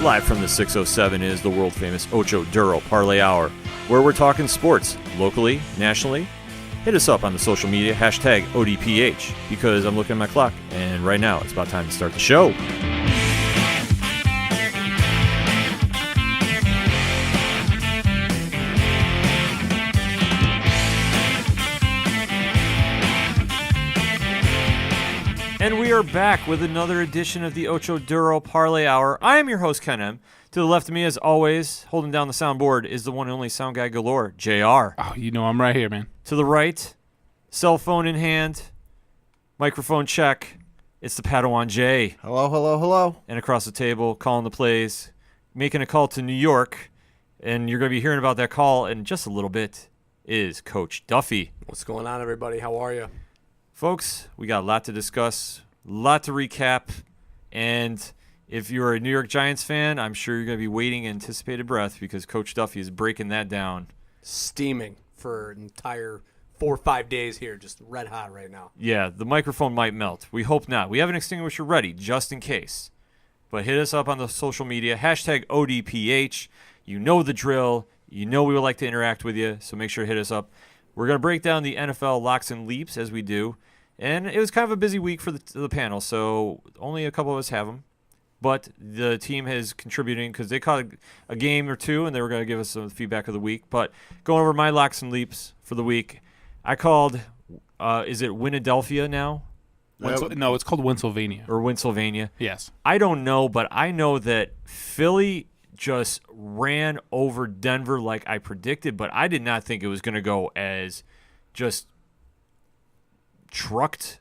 Live from the 607 is the world-famous Ocho Duro Parlay Hour, where we're talking sports, locally, nationally. Hit us up on the social media, hashtag ODPH, because I'm looking at my clock, and right now it's about time to start the show. And we are back with another edition of the Ocho Duro Parlay Hour. I am your host, Ken M. To the left of me, as always, holding down the soundboard, is the one and only sound guy galore, JR. Oh, you know I'm right here, man. To the right, cell phone in hand, microphone check, it's the Padawan J. Hello, hello, hello. And across the table, calling the plays, making a call to New York, and you're going to be hearing about that call in just a little bit, is Coach Duffy. What's going on, everybody? How are you? Folks, we got a lot to discuss, a lot to recap, and if you're a New York Giants fan, I'm sure you're going to be waiting in anticipated breath because Coach Duffy is breaking that down. Steaming for an entire 4 or 5 days here, just red hot right now. Yeah, the microphone might melt. We hope not. We have an extinguisher ready, just in case. But hit us up on the social media, hashtag ODPH. You know the drill. You know we would like to interact with you, so make sure to hit us up. We're going to break down the NFL locks and leaps as we do. And it was kind of a busy week for the panel, so only a couple of us have them. But the team is contributing because they caught a game or two, and they were going to give us some feedback of the week. But going over my locks and leaps for the week, I called, is it Winnadelphia now? No, it's called Winsylvania. Or Winsylvania? Yes. I don't know, but I know that Philly just ran over Denver like I predicted, but I did not think it was going to go as just trucked.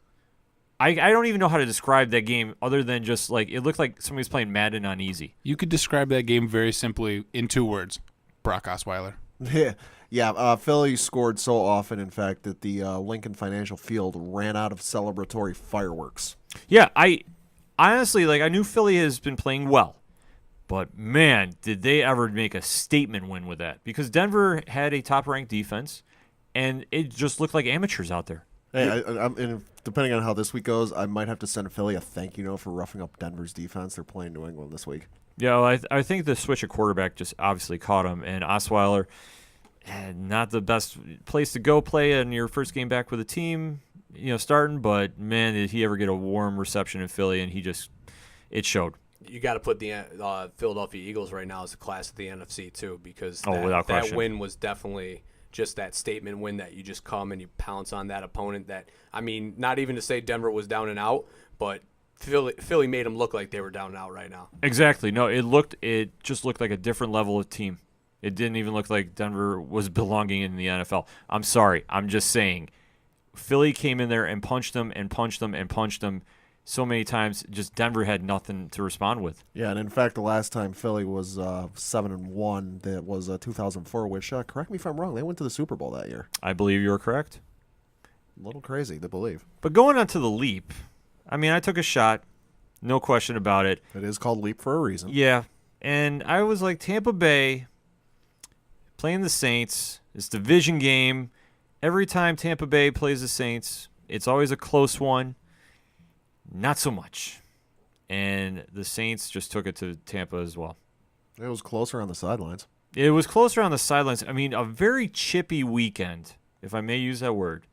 I don't even know how to describe that game other than just like it looked like somebody was playing Madden on easy. You could describe that game very simply in 2 words. Brock Osweiler. Yeah, Philly scored so often, in fact, that the Lincoln Financial Field ran out of celebratory fireworks. Yeah, I honestly, I knew Philly has been playing well, but man, did they ever make a statement win with that. Because Denver had a top-ranked defense, and it just looked like amateurs out there. Hey, and depending on how this week goes, I might have to send Philly a thank you note for roughing up Denver's defense. They're playing New England this week. Yeah, well, I think the switch of quarterback just obviously caught him, and Osweiler, not the best place to go play in your first game back with a team, starting, but man, did he ever get a warm reception in Philly, and it showed. You got to put the Philadelphia Eagles right now as a class of the NFC, too, because that win was definitely just that statement win that you just come and you pounce on that opponent that, not even to say Denver was down and out, but Philly made them look like they were down and out right now. Exactly. No, it just looked like a different level of team. It didn't even look like Denver was belonging in the NFL. I'm sorry. I'm just saying. Philly came in there and punched them and punched them and punched them so many times. Just Denver had nothing to respond with. Yeah, and in fact, the last time Philly was 7-1, that was 2004, which, correct me if I'm wrong, they went to the Super Bowl that year. I believe you're correct. A little crazy to believe. But going on to the leap, I took a shot, no question about it. It is called leap for a reason. Yeah, and I was like, Tampa Bay playing the Saints, this division game. Every time Tampa Bay plays the Saints, it's always a close one. Not so much. And the Saints just took it to Tampa as well. It was closer on the sidelines. It was closer on the sidelines. A very chippy weekend, if I may use that word,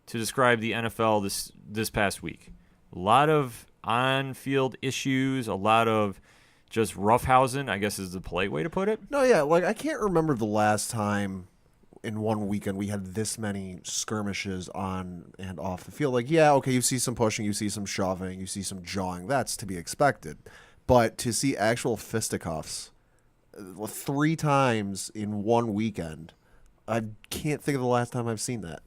to describe the NFL this past week. A lot of on-field issues, a lot of just roughhousing, I guess is the polite way to put it. No, yeah, I can't remember the last time in one weekend we had this many skirmishes on and off the field. You see some pushing, you see some shoving, you see some jawing. That's to be expected. But to see actual fisticuffs 3 times in one weekend, I can't think of the last time I've seen that.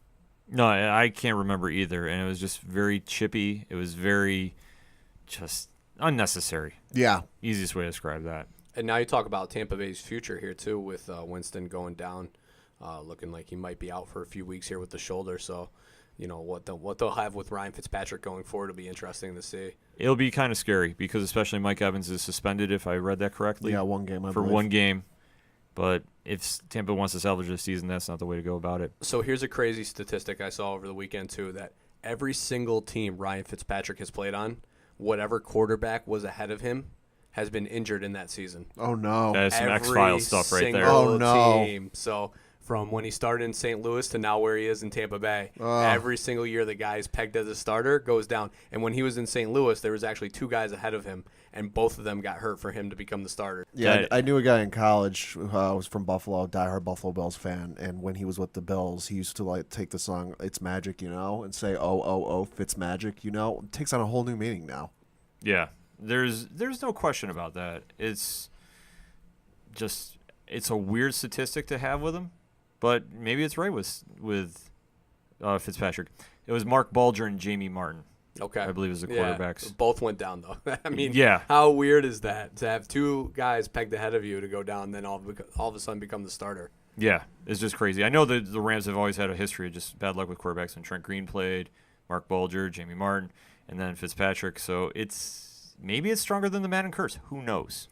No, I can't remember either. And it was just very chippy. It was very just unnecessary. Yeah. Easiest way to describe that. And now you talk about Tampa Bay's future here, too, with Winston going down. Looking like he might be out for a few weeks here with the shoulder. So, what they'll have with Ryan Fitzpatrick going forward will be interesting to see. It'll be kind of scary because especially Mike Evans is suspended, if I read that correctly. Yeah, one game, I for believe. one game. But if Tampa wants to salvage the season, that's not the way to go about it. So here's a crazy statistic I saw over the weekend, too, that every single team Ryan Fitzpatrick has played on, whatever quarterback was ahead of him, has been injured in that season. Oh no. That is some Every X-Files stuff right there. single Oh, no. Team. So from when he started in St. Louis to now where he is in Tampa Bay, every single year the guy is pegged as a starter goes down. And when he was in St. Louis, there was actually 2 guys ahead of him, and both of them got hurt for him to become the starter. Yeah, I knew a guy in college who was from Buffalo, diehard Buffalo Bills fan, and when he was with the Bills, he used to like take the song "It's Magic," and say "Oh, Fitz Magic," It takes on a whole new meaning now. Yeah, there's no question about that. It's a weird statistic to have with him, but maybe it's right with Fitzpatrick. It was Mark Bulger and Jamie Martin. Okay. I believe is the quarterbacks. Yeah, both went down, though. I mean, yeah. How weird is that to have 2 guys pegged ahead of you to go down, then all of a sudden become the starter? Yeah, it's just crazy. I know that the Rams have always had a history of just bad luck with quarterbacks. When Trent Green played, Mark Bulger, Jamie Martin, and then Fitzpatrick. So maybe it's stronger than the Madden curse. Who knows?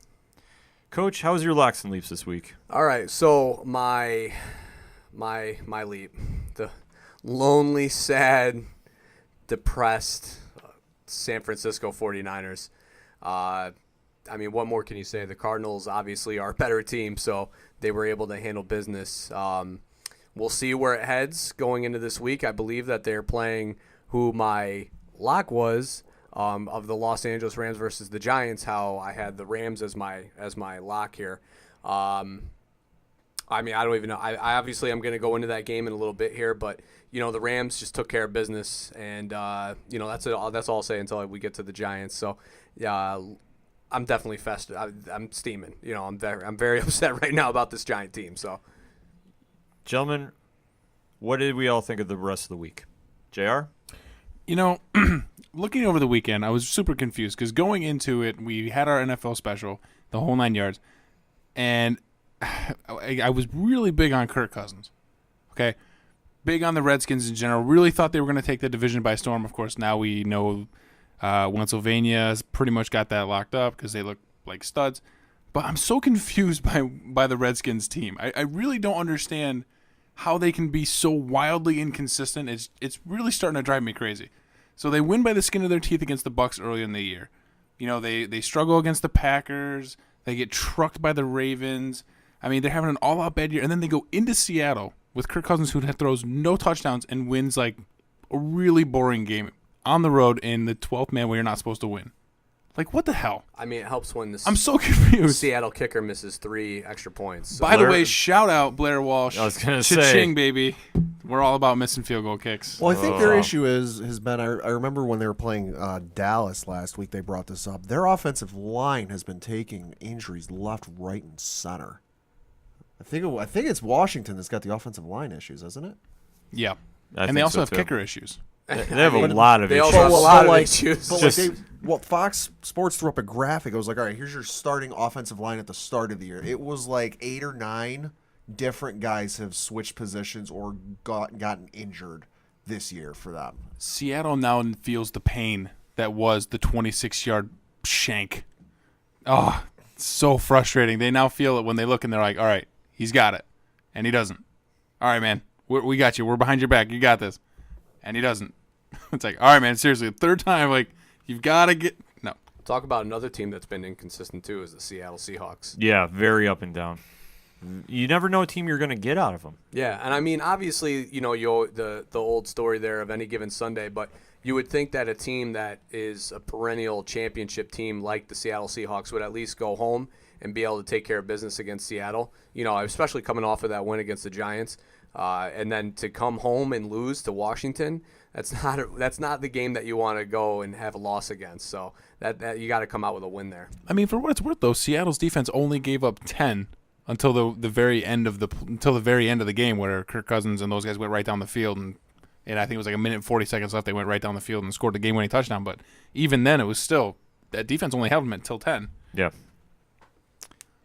Coach, how was your locks and leaps this week? All right, so my leap, the lonely, sad, depressed San Francisco 49ers. I mean, what more can you say? The Cardinals obviously are a better team, so they were able to handle business. We'll see where it heads going into this week. I believe that they're playing who my lock was of the Los Angeles Rams versus the Giants, how I had the Rams as my lock here. I mean, I don't even know. I obviously I'm going to go into that game in a little bit here, but the Rams just took care of business, and that's it. That's all I'll say until we get to the Giants. So, yeah, I'm definitely festive. I'm steaming. I'm very upset right now about this Giant team. So, gentlemen, what did we all think of the rest of the week? JR? Looking over the weekend, I was super confused because going into it, we had our NFL special, the whole 9 yards, and I was really big on Kirk Cousins. Okay, big on the Redskins in general. Really thought they were going to take the division by storm. Of course, now we know Pennsylvania's pretty much got that locked up because they look like studs. But I'm so confused by the Redskins team. I really don't understand how they can be so wildly inconsistent. It's really starting to drive me crazy. So they win by the skin of their teeth against the Bucs early in the year. They struggle against the Packers. They get trucked by the Ravens. I mean, they're having an all-out bad year. And then they go into Seattle with Kirk Cousins, who throws no touchdowns and wins like a really boring game on the road in the 12th man where you're not supposed to win. Like, what the hell? I mean, it helps when I'm so confused. Seattle kicker misses 3 extra points. So By the way, shout out Blair Walsh. I was going to say. Cha-ching, baby. We're all about missing field goal kicks. Well, I think their issue has been, I remember when they were playing Dallas last week, they brought this up. Their offensive line has been taking injuries left, right, and center. I think it's Washington that's got the offensive line issues, isn't it? Yeah. I And think they also so, have too. kicker issues. They have a lot of they issues. also have a lot of issues. But Fox Sports threw up a graphic. It was like, all right, here's your starting offensive line at the start of the year. It was like 8 or 9 different guys have switched positions or gotten injured this year for them. Seattle now feels the pain that was the 26-yard shank. Oh, it's so frustrating. They now feel it when they look and they're like, all right, he's got it. And he doesn't. All right, man, we got you. We're behind your back. You got this. And he doesn't. It's like, all right, man, seriously, the third time, like, you've got to get – no. Talk about another team that's been inconsistent, too, is the Seattle Seahawks. Yeah, very up and down. You never know what team you're going to get out of them. Yeah, and I mean, obviously, the old story there of any given Sunday, but you would think that a team that is a perennial championship team like the Seattle Seahawks would at least go home and be able to take care of business against Seattle, especially coming off of that win against the Giants. And then to come home and lose to Washington, that's not the game that you want to go and have a loss against. So that you got to come out with a win there. I mean, for what it's worth, though, Seattle's defense only gave up 10 until the very end of the game, where Kirk Cousins and those guys went right down the field, and I think it was like a minute and 40 seconds left. They went right down the field and scored the game-winning touchdown. But even then, it was still that defense only held them until 10. Yeah.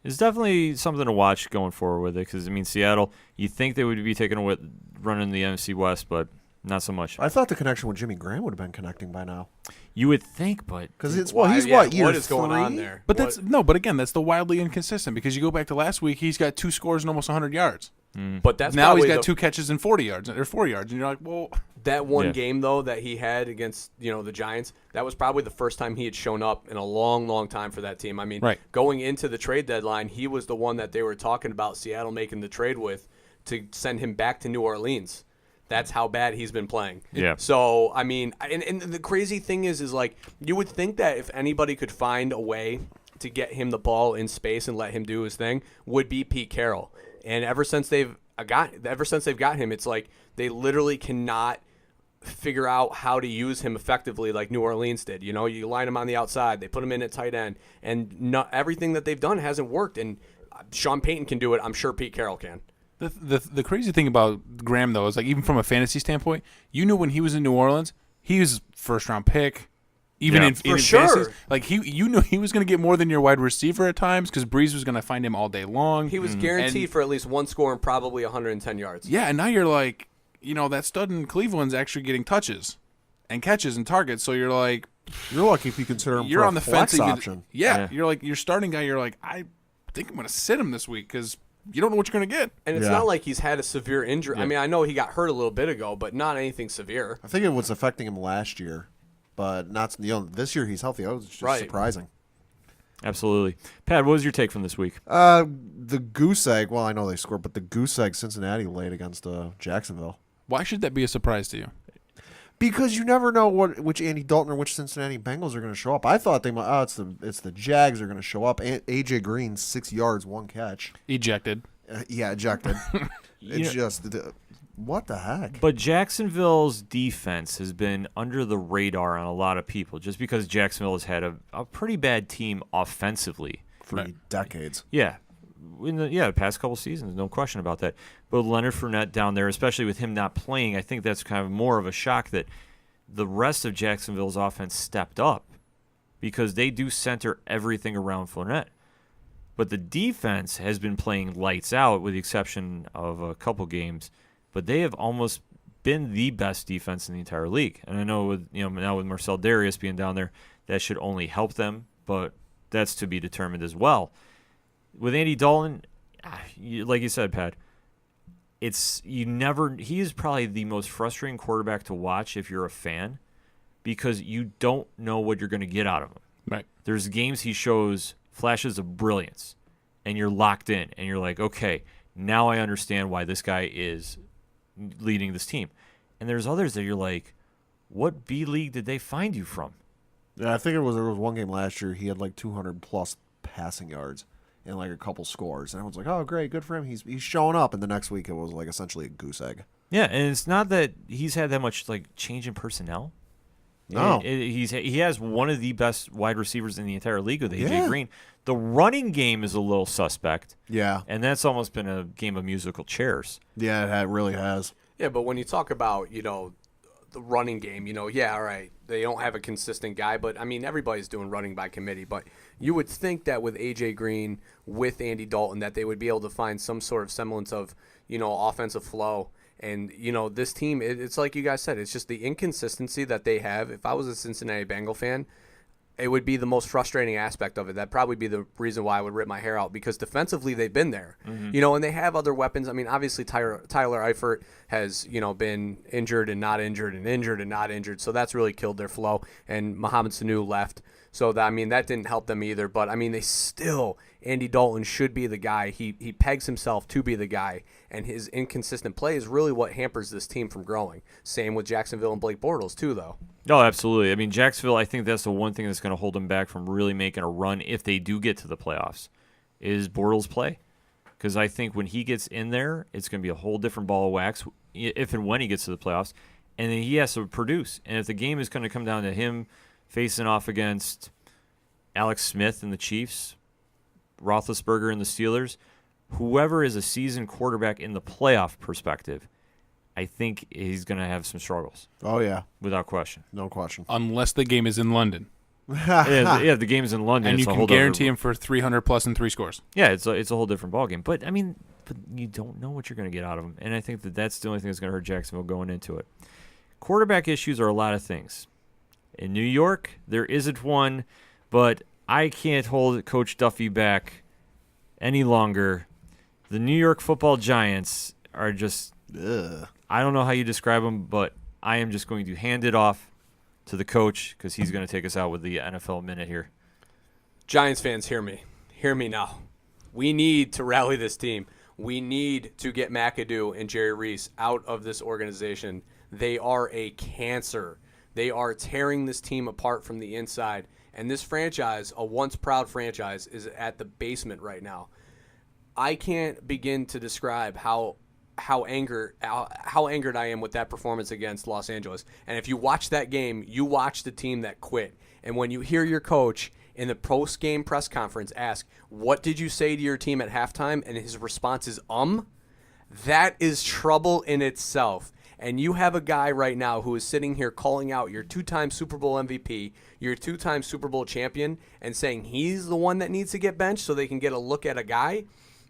It's definitely something to watch going forward with it because, Seattle, you think they would be taking a run in the NFC West, but not so much. I thought the connection with Jimmy Graham would have been connecting by now. You would think, but because he's what year is going 3? on there? But but again, that's the wildly inconsistent because you go back to last week, he's got 2 scores and almost 100 yards. But that's now he's probably got 2 catches and 40 yards or 4 yards, and you're like, well, that one Yeah. game though that he had against the Giants. That was probably the first time he had shown up in a long, long time for that team. I mean, Right. going into the trade deadline, he was the one that they were talking about Seattle making the trade with to send him back to New Orleans. That's how bad he's been playing. Yeah. So, I mean, and the crazy thing is like, you would think that if anybody could find a way to get him the ball in space and let him do his thing, would be Pete Carroll. And ever since they've got him, it's like they literally cannot figure out how to use him effectively like New Orleans did. You line him on the outside, they put him in at tight end, and everything that they've done hasn't worked. And Sean Payton can do it. I'm sure Pete Carroll can. the crazy thing about Graham, though, is like even from a fantasy standpoint, you knew when he was in New Orleans, he was first-round pick. Even Yeah. in For fantasy, sure. like you knew he was going to get more than your wide receiver at times because Breeze was going to find him all day long. He was guaranteed for at least one score and probably 110 yards. Yeah, and now you're like, that stud in Cleveland's actually getting touches and catches and targets. So you're like, You're lucky if you consider him you're for on a the fence. flex option. Yeah, you're like your starting guy. You're like, I think I'm going to sit him this week because you don't know what you're going to get. And it's Yeah. not like he's had a severe injury. I mean, I know he got hurt a little bit ago, but not anything severe. I think it was affecting him last year, but not this year. He's healthy. That was just Right. surprising. Absolutely. Pat, what was your take from this week? The goose egg. Well, I know they scored, but the goose egg Cincinnati laid against Jacksonville. Why should that be a surprise to you? Because you never know which Andy Dalton or which Cincinnati Bengals are going to show up. I thought they might. Oh, it's the Jags are going to show up. AJ Green 6 yards, 1 catch. Ejected. Yeah, ejected. It's You know- just what the heck. But Jacksonville's defense has been under the radar on a lot of people just because Jacksonville has had a pretty bad team offensively. For decades. Yeah. The past couple seasons, no question about that. But Leonard Fournette down there, especially with him not playing, I think that's kind of more of a shock that the rest of Jacksonville's offense stepped up because they do center everything around Fournette. But the defense has been playing lights out with the exception of a couple games, but they have almost been the best defense in the entire league. And I know with now with Marcel Darius being down there, that should only help them, but that's to be determined as well. With Andy Dalton, like you said, Pat, he is probably the most frustrating quarterback to watch if you're a fan because you don't know what you're going to get out of him. Right. There's games he shows flashes of brilliance, and you're locked in, and you're like, okay, now I understand why this guy is leading this team. And there's others that you're like, what B league did they find you from? Yeah, I think there was one game last year. He had like 200 plus passing yards and like a couple scores, and everyone's like, "Oh, great, good for him. He's showing up." And the next week, it was like essentially a goose egg. Yeah, and it's not that he's had that much like change in personnel. No. He has one of the best wide receivers in the entire league with AJ Yeah. Green. The running game is a little suspect, Yeah, and that's almost been a game of musical chairs. yeah, it really has. Yeah, but when you talk about, the running game, all right, they don't have a consistent guy, but, I mean, everybody's doing running by committee. But you would think that with A.J. Green, with Andy Dalton, that they would be able to find some sort of semblance of, offensive flow. And, this team, it's like you guys said, it's just the inconsistency that they have. If I was a Cincinnati Bengal fan, it would be the most frustrating aspect of it. That'd probably be the reason why I would rip my hair out because defensively they've been there, and they have other weapons. I mean, obviously Tyler Eifert has, been injured and not injured and injured and not injured. So that's really killed their flow. And Mohamed Sanu left. So, that didn't help them either. But, I mean, Andy Dalton should be the guy. He pegs himself to be the guy. And his inconsistent play is really what hampers this team from growing. Same with Jacksonville and Blake Bortles, too, though. No, absolutely. I mean, Jacksonville, I think that's the one thing that's going to hold them back from really making a run if they do get to the playoffs is Bortles' play. Because I think when he gets in there, it's going to be a whole different ball of wax if and when he gets to the playoffs. And then he has to produce. And if the game is going to come down to him facing off against Alex Smith and the Chiefs, Roethlisberger and the Steelers, whoever is a seasoned quarterback in the playoff perspective, I think he's going to have some struggles, Oh yeah, without question. no question. Unless the game is in London. Yeah, the game is in London. And it's you a can whole guarantee different, him for 300 plus and 3 scores. Yeah, it's a whole different ballgame. But, I mean, you don't know what you're going to get out of him. And I think that's the only thing that's going to hurt Jacksonville going into it. Quarterback issues are a lot of things. In New York, there isn't one, but I can't hold Coach Duffy back any longer. The New York Football Giants are just Ugh. I don't know how you describe them, but I am just going to hand it off to the coach because he's going to take us out with the NFL minute here. Giants fans, hear me. Hear me now. We need to rally this team. We need to get McAdoo and Jerry Reese out of this organization. They are a cancer. They are tearing this team apart from the inside. And this franchise, a once proud franchise, is at the basement right now. I can't begin to describe how angered I am with that performance against Los Angeles. And if you watch that game, you watch the team that quit. And when you hear your coach in the post-game press conference ask, what did you say to your team at halftime? And his response is, that is trouble in itself. And you have a guy right now who is sitting here calling out your two-time Super Bowl MVP, your two-time Super Bowl champion, and saying he's the one that needs to get benched so they can get a look at a guy.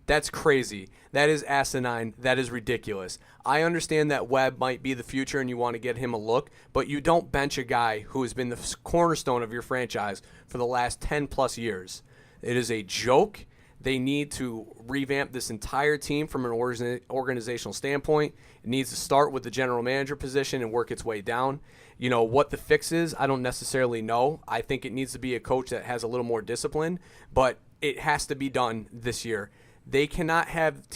That's crazy. That is asinine. That is ridiculous. I understand that Webb might be the future and you want to get him a look, but you don't bench a guy who has been the cornerstone of your franchise for the last 10-plus years. It is a joke. They need to revamp this entire team from an organizational standpoint. It needs to start with the general manager position and work its way down. You know, what the fix is, I don't necessarily know. I think it needs to be a coach that has a little more discipline, but it has to be done this year. They cannot have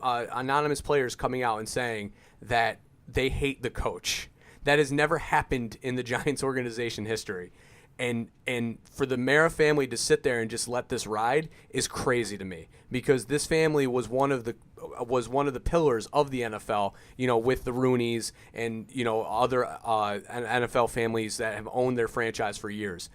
anonymous players coming out and saying that they hate the coach. That has never happened in the Giants organization history. And for the Mara family to sit there and just let this ride is crazy to me, because this family was one of the pillars of the NFL, you know, with the Rooneys and, you know, other NFL families that have owned their franchise for years.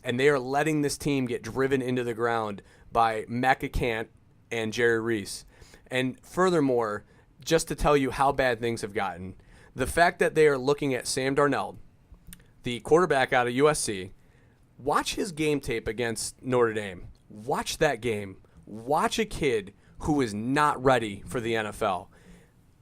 And they are letting this team get driven into the ground by McAcant and Jerry Reese. And furthermore, just to tell you how bad things have gotten, the fact that they are looking at Sam Darnold, the quarterback out of USC, watch his game tape against Notre Dame. Watch that game. Watch a kid who is not ready for the NFL.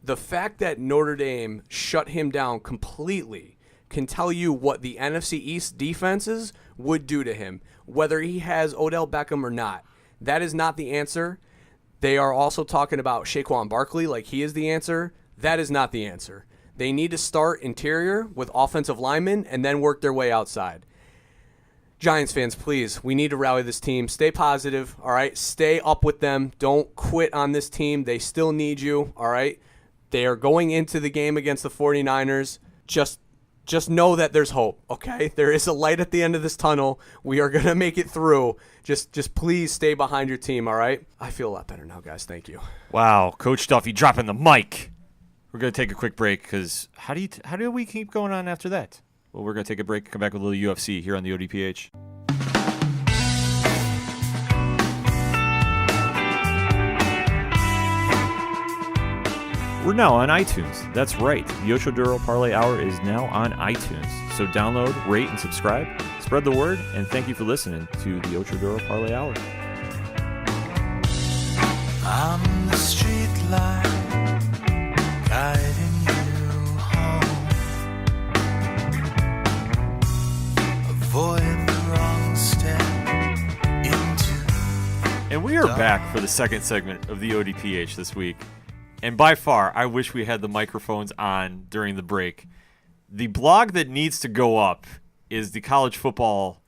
The fact that Notre Dame shut him down completely can tell you what the NFC East defenses would do to him, whether he has Odell Beckham or not. That is not the answer. They are also talking about Saquon Barkley like he is the answer. That is not the answer. They need to start interior with offensive linemen and then work their way outside. Giants fans, please, we need to rally this team. Stay positive, all right? Stay up with them. Don't quit on this team. They still need you, all right? They are going into the game against the 49ers. Just know that there's hope, okay? There is a light at the end of this tunnel. We are going to make it through. Just please stay behind your team, all right? I feel a lot better now, guys. Thank you. Wow, Coach Duffy dropping the mic. We're going to take a quick break because how do we keep going on after that? Well, we're going to take a break and come back with a little UFC here on the ODPH. We're now on iTunes. That's right. The Ocho Duro Parlay Hour is now on iTunes. So download, rate, and subscribe. Spread the word, and thank you for listening to the Ocho Duro Parlay Hour. I'm the street light guiding you home. Avoid the wrong step into. And we are back for the second segment of the ODPH this week. And by far, I wish we had the microphones on during the break. The blog that needs to go up is the college football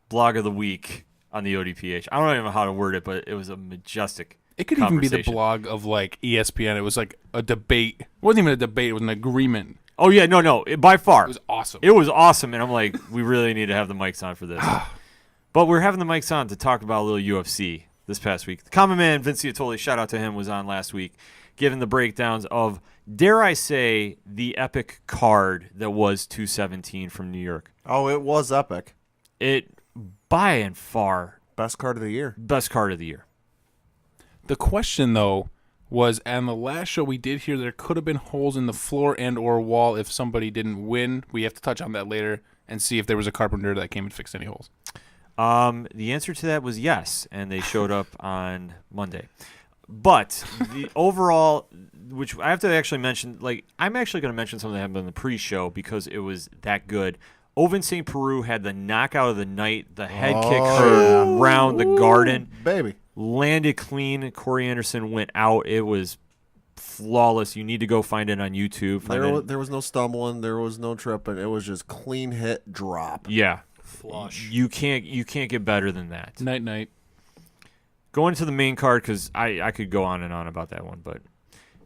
blog of the week on the ODPH. I don't even know how to word it, but it was a majestic It could even be the conversation. blog of like ESPN. It was like a debate. It wasn't even a debate. It was an agreement. Oh, yeah, no, by far. It was awesome. It was awesome, and I'm like, we really need to have the mics on for this. But we're having the mics on to talk about a little UFC this past week. The common man, Vince Iatoli, shout out to him, was on last week, giving the breakdowns of, dare I say, the epic card that was 217 from New York. Oh, it was epic. It, by and far, Best card of the year. best card of the year. The question, though, was on the last show we did here, there could have been holes in the floor and or wall if somebody didn't win. We have to touch on that later and see if there was a carpenter that came and fixed any holes. The answer to that was yes, and they showed up on Monday. But the overall, which I have to actually mention, like, I'm actually going to mention something that happened in the pre-show because it was that good. Oven St. Peru had the knockout of the night, the head kick her around the garden. Baby. landed clean. Corey Anderson went out. It was flawless. You need to go find it on YouTube. There was no stumbling. There was no tripping. It was just clean hit drop. Yeah. Flush. You can't get better than that. Night. Going to the main card, because I could go on and on about that one, but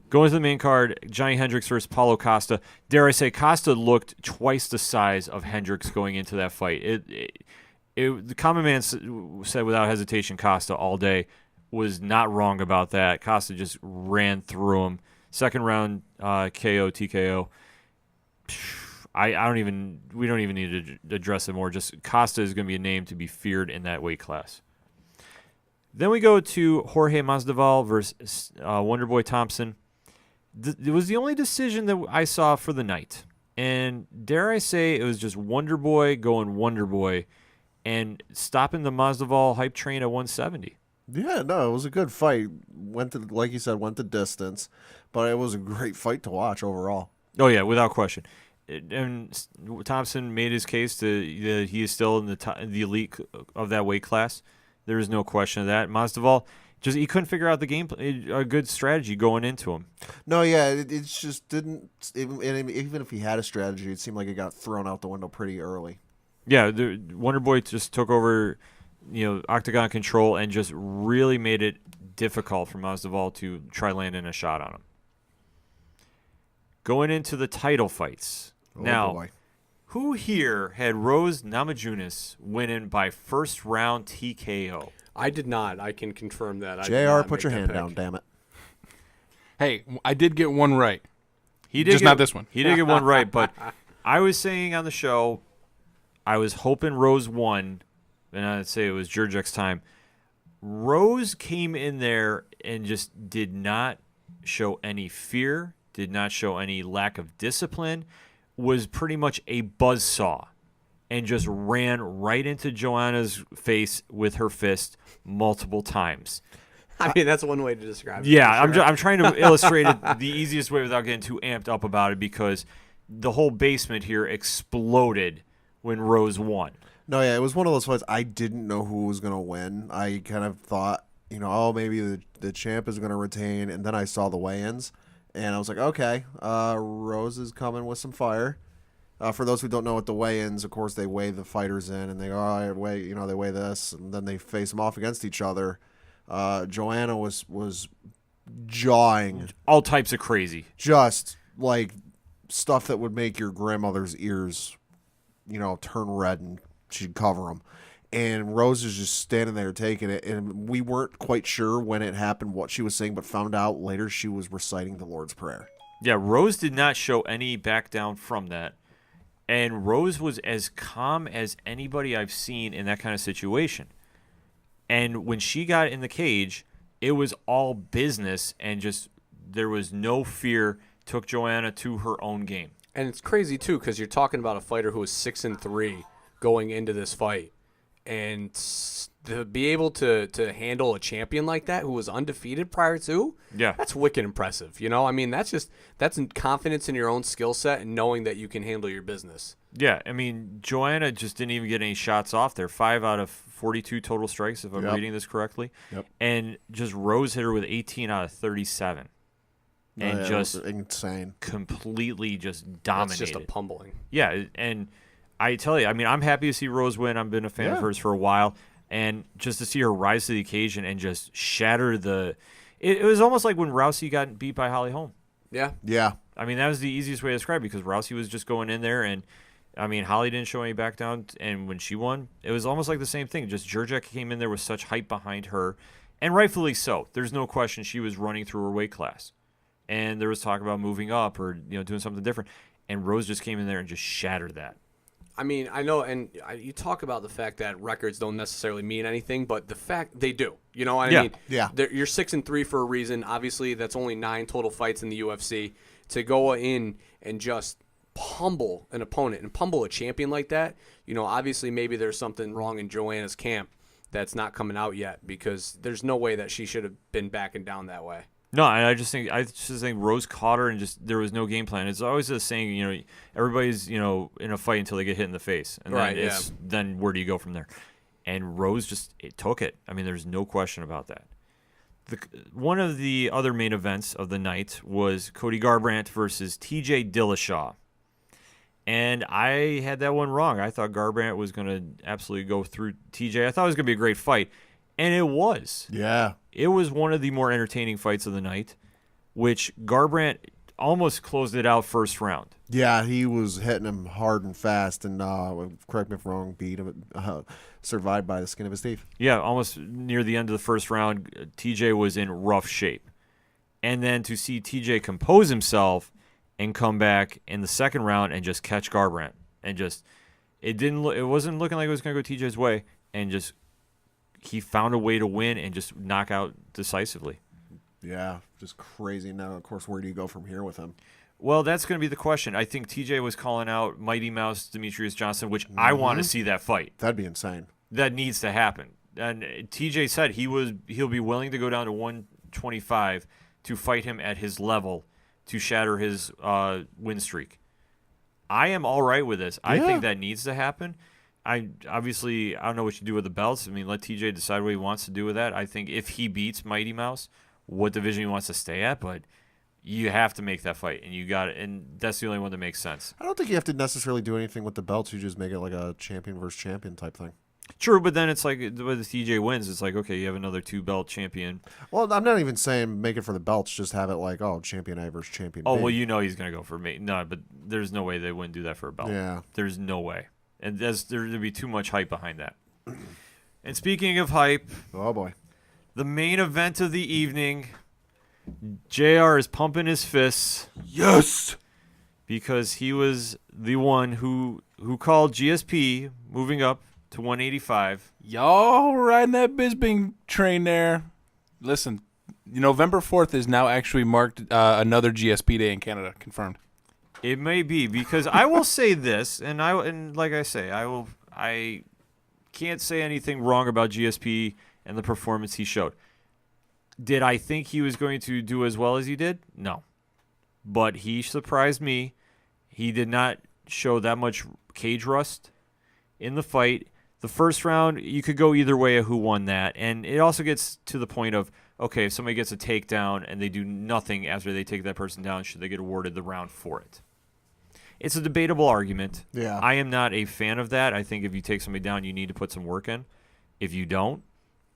going to the main card, Johnny Hendricks versus Paulo Costa. Dare I say, Costa looked twice the size of Hendricks going into that fight. The common man said without hesitation Costa all day. Was not wrong about that. Costa just ran through him. Second round KO, TKO. We don't even need to address it more. Just Costa is going to be a name to be feared in that weight class. Then we go to Jorge Masvidal versus Wonderboy Thompson. It was the only decision that I saw for the night. And dare I say, it was just Wonderboy going Wonderboy and stopping the Masvidal hype train at 170. Yeah, no, it was a good fight. Like you said, went the distance, but it was a great fight to watch overall. Oh, yeah, without question. And Thompson made his case that he is still in the elite of that weight class. There is no question of that. Masvidal, he couldn't figure out a good strategy going into him. No, yeah, it just didn't. Even if he had a strategy, it seemed like it got thrown out the window pretty early. Yeah, Wonderboy just took over, octagon control and just really made it difficult for Masvidal to try landing a shot on him. Going into the title fights. Now, who here had Rose Namajunas winning by first round TKO? I did not. I can confirm that. JR, put your hand down, damn it. Hey, I did get one right. He did just not this one. He did get one right, but I was saying on the show, I was hoping Rose won, and I'd say it was Jurjek's time. Rose came in there and just did not show any fear, did not show any lack of discipline, was pretty much a buzzsaw, and just ran right into Joanna's face with her fist multiple times. I mean, that's one way to describe it. Yeah, Sure. I'm trying to illustrate it the easiest way without getting too amped up about it, because the whole basement here exploded when Rose won. No, yeah, it was one of those fights I didn't know who was going to win. I kind of thought, maybe the champ is going to retain, and then I saw the weigh-ins, and I was like, okay, Rose is coming with some fire. For those who don't know what the weigh-ins, of course, they weigh the fighters in, and they go, all right, they weigh this, and then they face them off against each other. Joanna was jawing. All types of crazy. Just like stuff that would make your grandmother's ears, turn red, and she'd cover them. And Rose is just standing there taking it, and we weren't quite sure when it happened what she was saying, but found out later she was reciting the Lord's Prayer. Yeah, Rose did not show any back down from that. And Rose was as calm as anybody I've seen in that kind of situation. And when she got in the cage, it was all business, and just there was no fear, took Joanna to her own game. And it's crazy, too, because you're talking about a fighter who was 6-3 going into this fight. And to be able to handle a champion like that who was undefeated prior to, that's wicked impressive. I mean, that's confidence in your own skill set and knowing that you can handle your business. Yeah, I mean, Joanna just didn't even get any shots off there. 5 out of 42 total strikes, if I'm reading this correctly. Yep. And just Rose hit her with 18 out of 37. And just insane. Completely just dominated. That's just a pummeling. Yeah, and I tell you, I mean, I'm happy to see Rose win. I've been a fan of hers for a while. And just to see her rise to the occasion and just shatter it was almost like when Rousey got beat by Holly Holm. Yeah. Yeah. I mean, that was the easiest way to describe it, because Rousey was just going in there, and I mean, Holly didn't show any back down, and when she won, it was almost like the same thing. Just Jurjek came in there with such hype behind her, and rightfully so. There's no question she was running through her weight class, and there was talk about moving up or doing something different, and Rose just came in there and just shattered that. I mean, I know, and you talk about the fact that records don't necessarily mean anything, but the fact they do. You know what I mean? Yeah. You're 6-3 for a reason. Obviously, that's only 9 total fights in the UFC. To go in and just pummel an opponent and pummel a champion like that, obviously maybe there's something wrong in Joanna's camp that's not coming out yet, because there's no way that she should have been backing down that way. No, I just think Rose caught her, and just there was no game plan. It's always the saying, everybody's in a fight until they get hit in the face, and Right, then where do you go from there? and Rose just took it. I mean, there's no question about that. One of the other main events of the night was Cody Garbrandt versus TJ Dillashaw. And I had that one wrong. I thought Garbrandt was going to absolutely go through TJ. I thought it was going to be a great fight. And it was. Yeah. It was one of the more entertaining fights of the night, which Garbrandt almost closed it out first round. Yeah, he was hitting him hard and fast, and correct me if I'm wrong, beat him, survived by the skin of his teeth. Yeah, almost near the end of the first round, TJ was in rough shape. And then to see TJ compose himself and come back in the second round and just catch Garbrandt, and just it wasn't looking like it was going to go TJ's way, and just he found a way to win and just knock out decisively. Yeah, just crazy. Now, of course, where do you go from here with him? Well, that's going to be the question. I think TJ was calling out Mighty Mouse Demetrius Johnson, which I want to see that fight. That'd be insane. That needs to happen. And TJ said he'll be willing to go down to 125 to fight him at his level to shatter his win streak. I am all right with this. I think that needs to happen. I don't know what you do with the belts. I mean, let TJ decide what he wants to do with that. I think if he beats Mighty Mouse, what division he wants to stay at, but you have to make that fight, and you got it, and that's the only one that makes sense. I don't think you have to necessarily do anything with the belts. You just make it like a champion versus champion type thing. True, but then it's like when the TJ wins, it's like, okay, you have another 2-belt champion. Well, I'm not even saying make it for the belts. Just have it like, champion A versus champion Oh, B. well, you know he's going to go for me. No, but there's no way they wouldn't do that for a belt. Yeah. There's no way. And there'd be too much hype behind that. And speaking of hype, Oh, boy. the main event of the evening, JR is pumping his fists. Yes! Because he was the one who called GSP moving up to 185. Y'all riding that Bisping train there. Listen, November 4th is now actually marked another GSP day in Canada. Confirmed. It may be, because I will say this, and like I say, I can't say anything wrong about GSP and the performance he showed. Did I think he was going to do as well as he did? No. But he surprised me. He did not show that much cage rust in the fight. The first round, you could go either way of who won that. And it also gets to the point of, okay, if somebody gets a takedown and they do nothing after they take that person down, should they get awarded the round for it? It's a debatable argument. Yeah. I am not a fan of that. I think if you take somebody down, you need to put some work in. If you don't,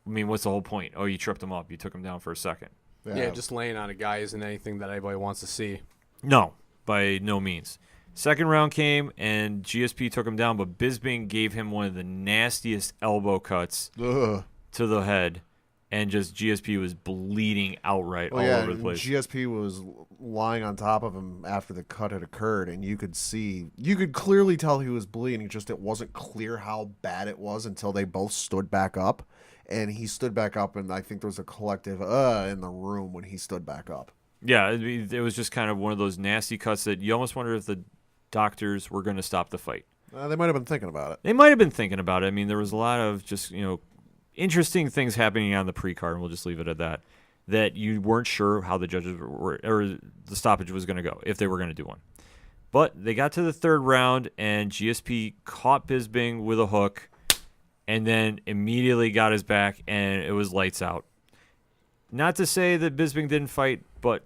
I mean, what's the whole point? Oh, you tripped him up. You took him down for a second. Yeah, just laying on a guy isn't anything that anybody wants to see. No, by no means. Second round came, and GSP took him down, but Bisping gave him one of the nastiest elbow cuts Ugh. to the head, and just GSP was bleeding outright all over the place. GSP was lying on top of him after the cut had occurred, and you could clearly tell he was bleeding. Just it wasn't clear how bad it was until they both stood back up, and he stood back up, and I think there was a collective in the room when he stood back up. Yeah, it was just kind of one of those nasty cuts that you almost wonder if the doctors were going to stop the fight. They might have been thinking about it. They might have been thinking about it. I mean, there was a lot of just, interesting things happening on the pre-card, and we'll just leave it at that you weren't sure how the judges were, or the stoppage was going to go, if they were going to do one. But they got to the third round, and GSP caught Bisping with a hook, and then immediately got his back, and it was lights out. Not to say that Bisping didn't fight, but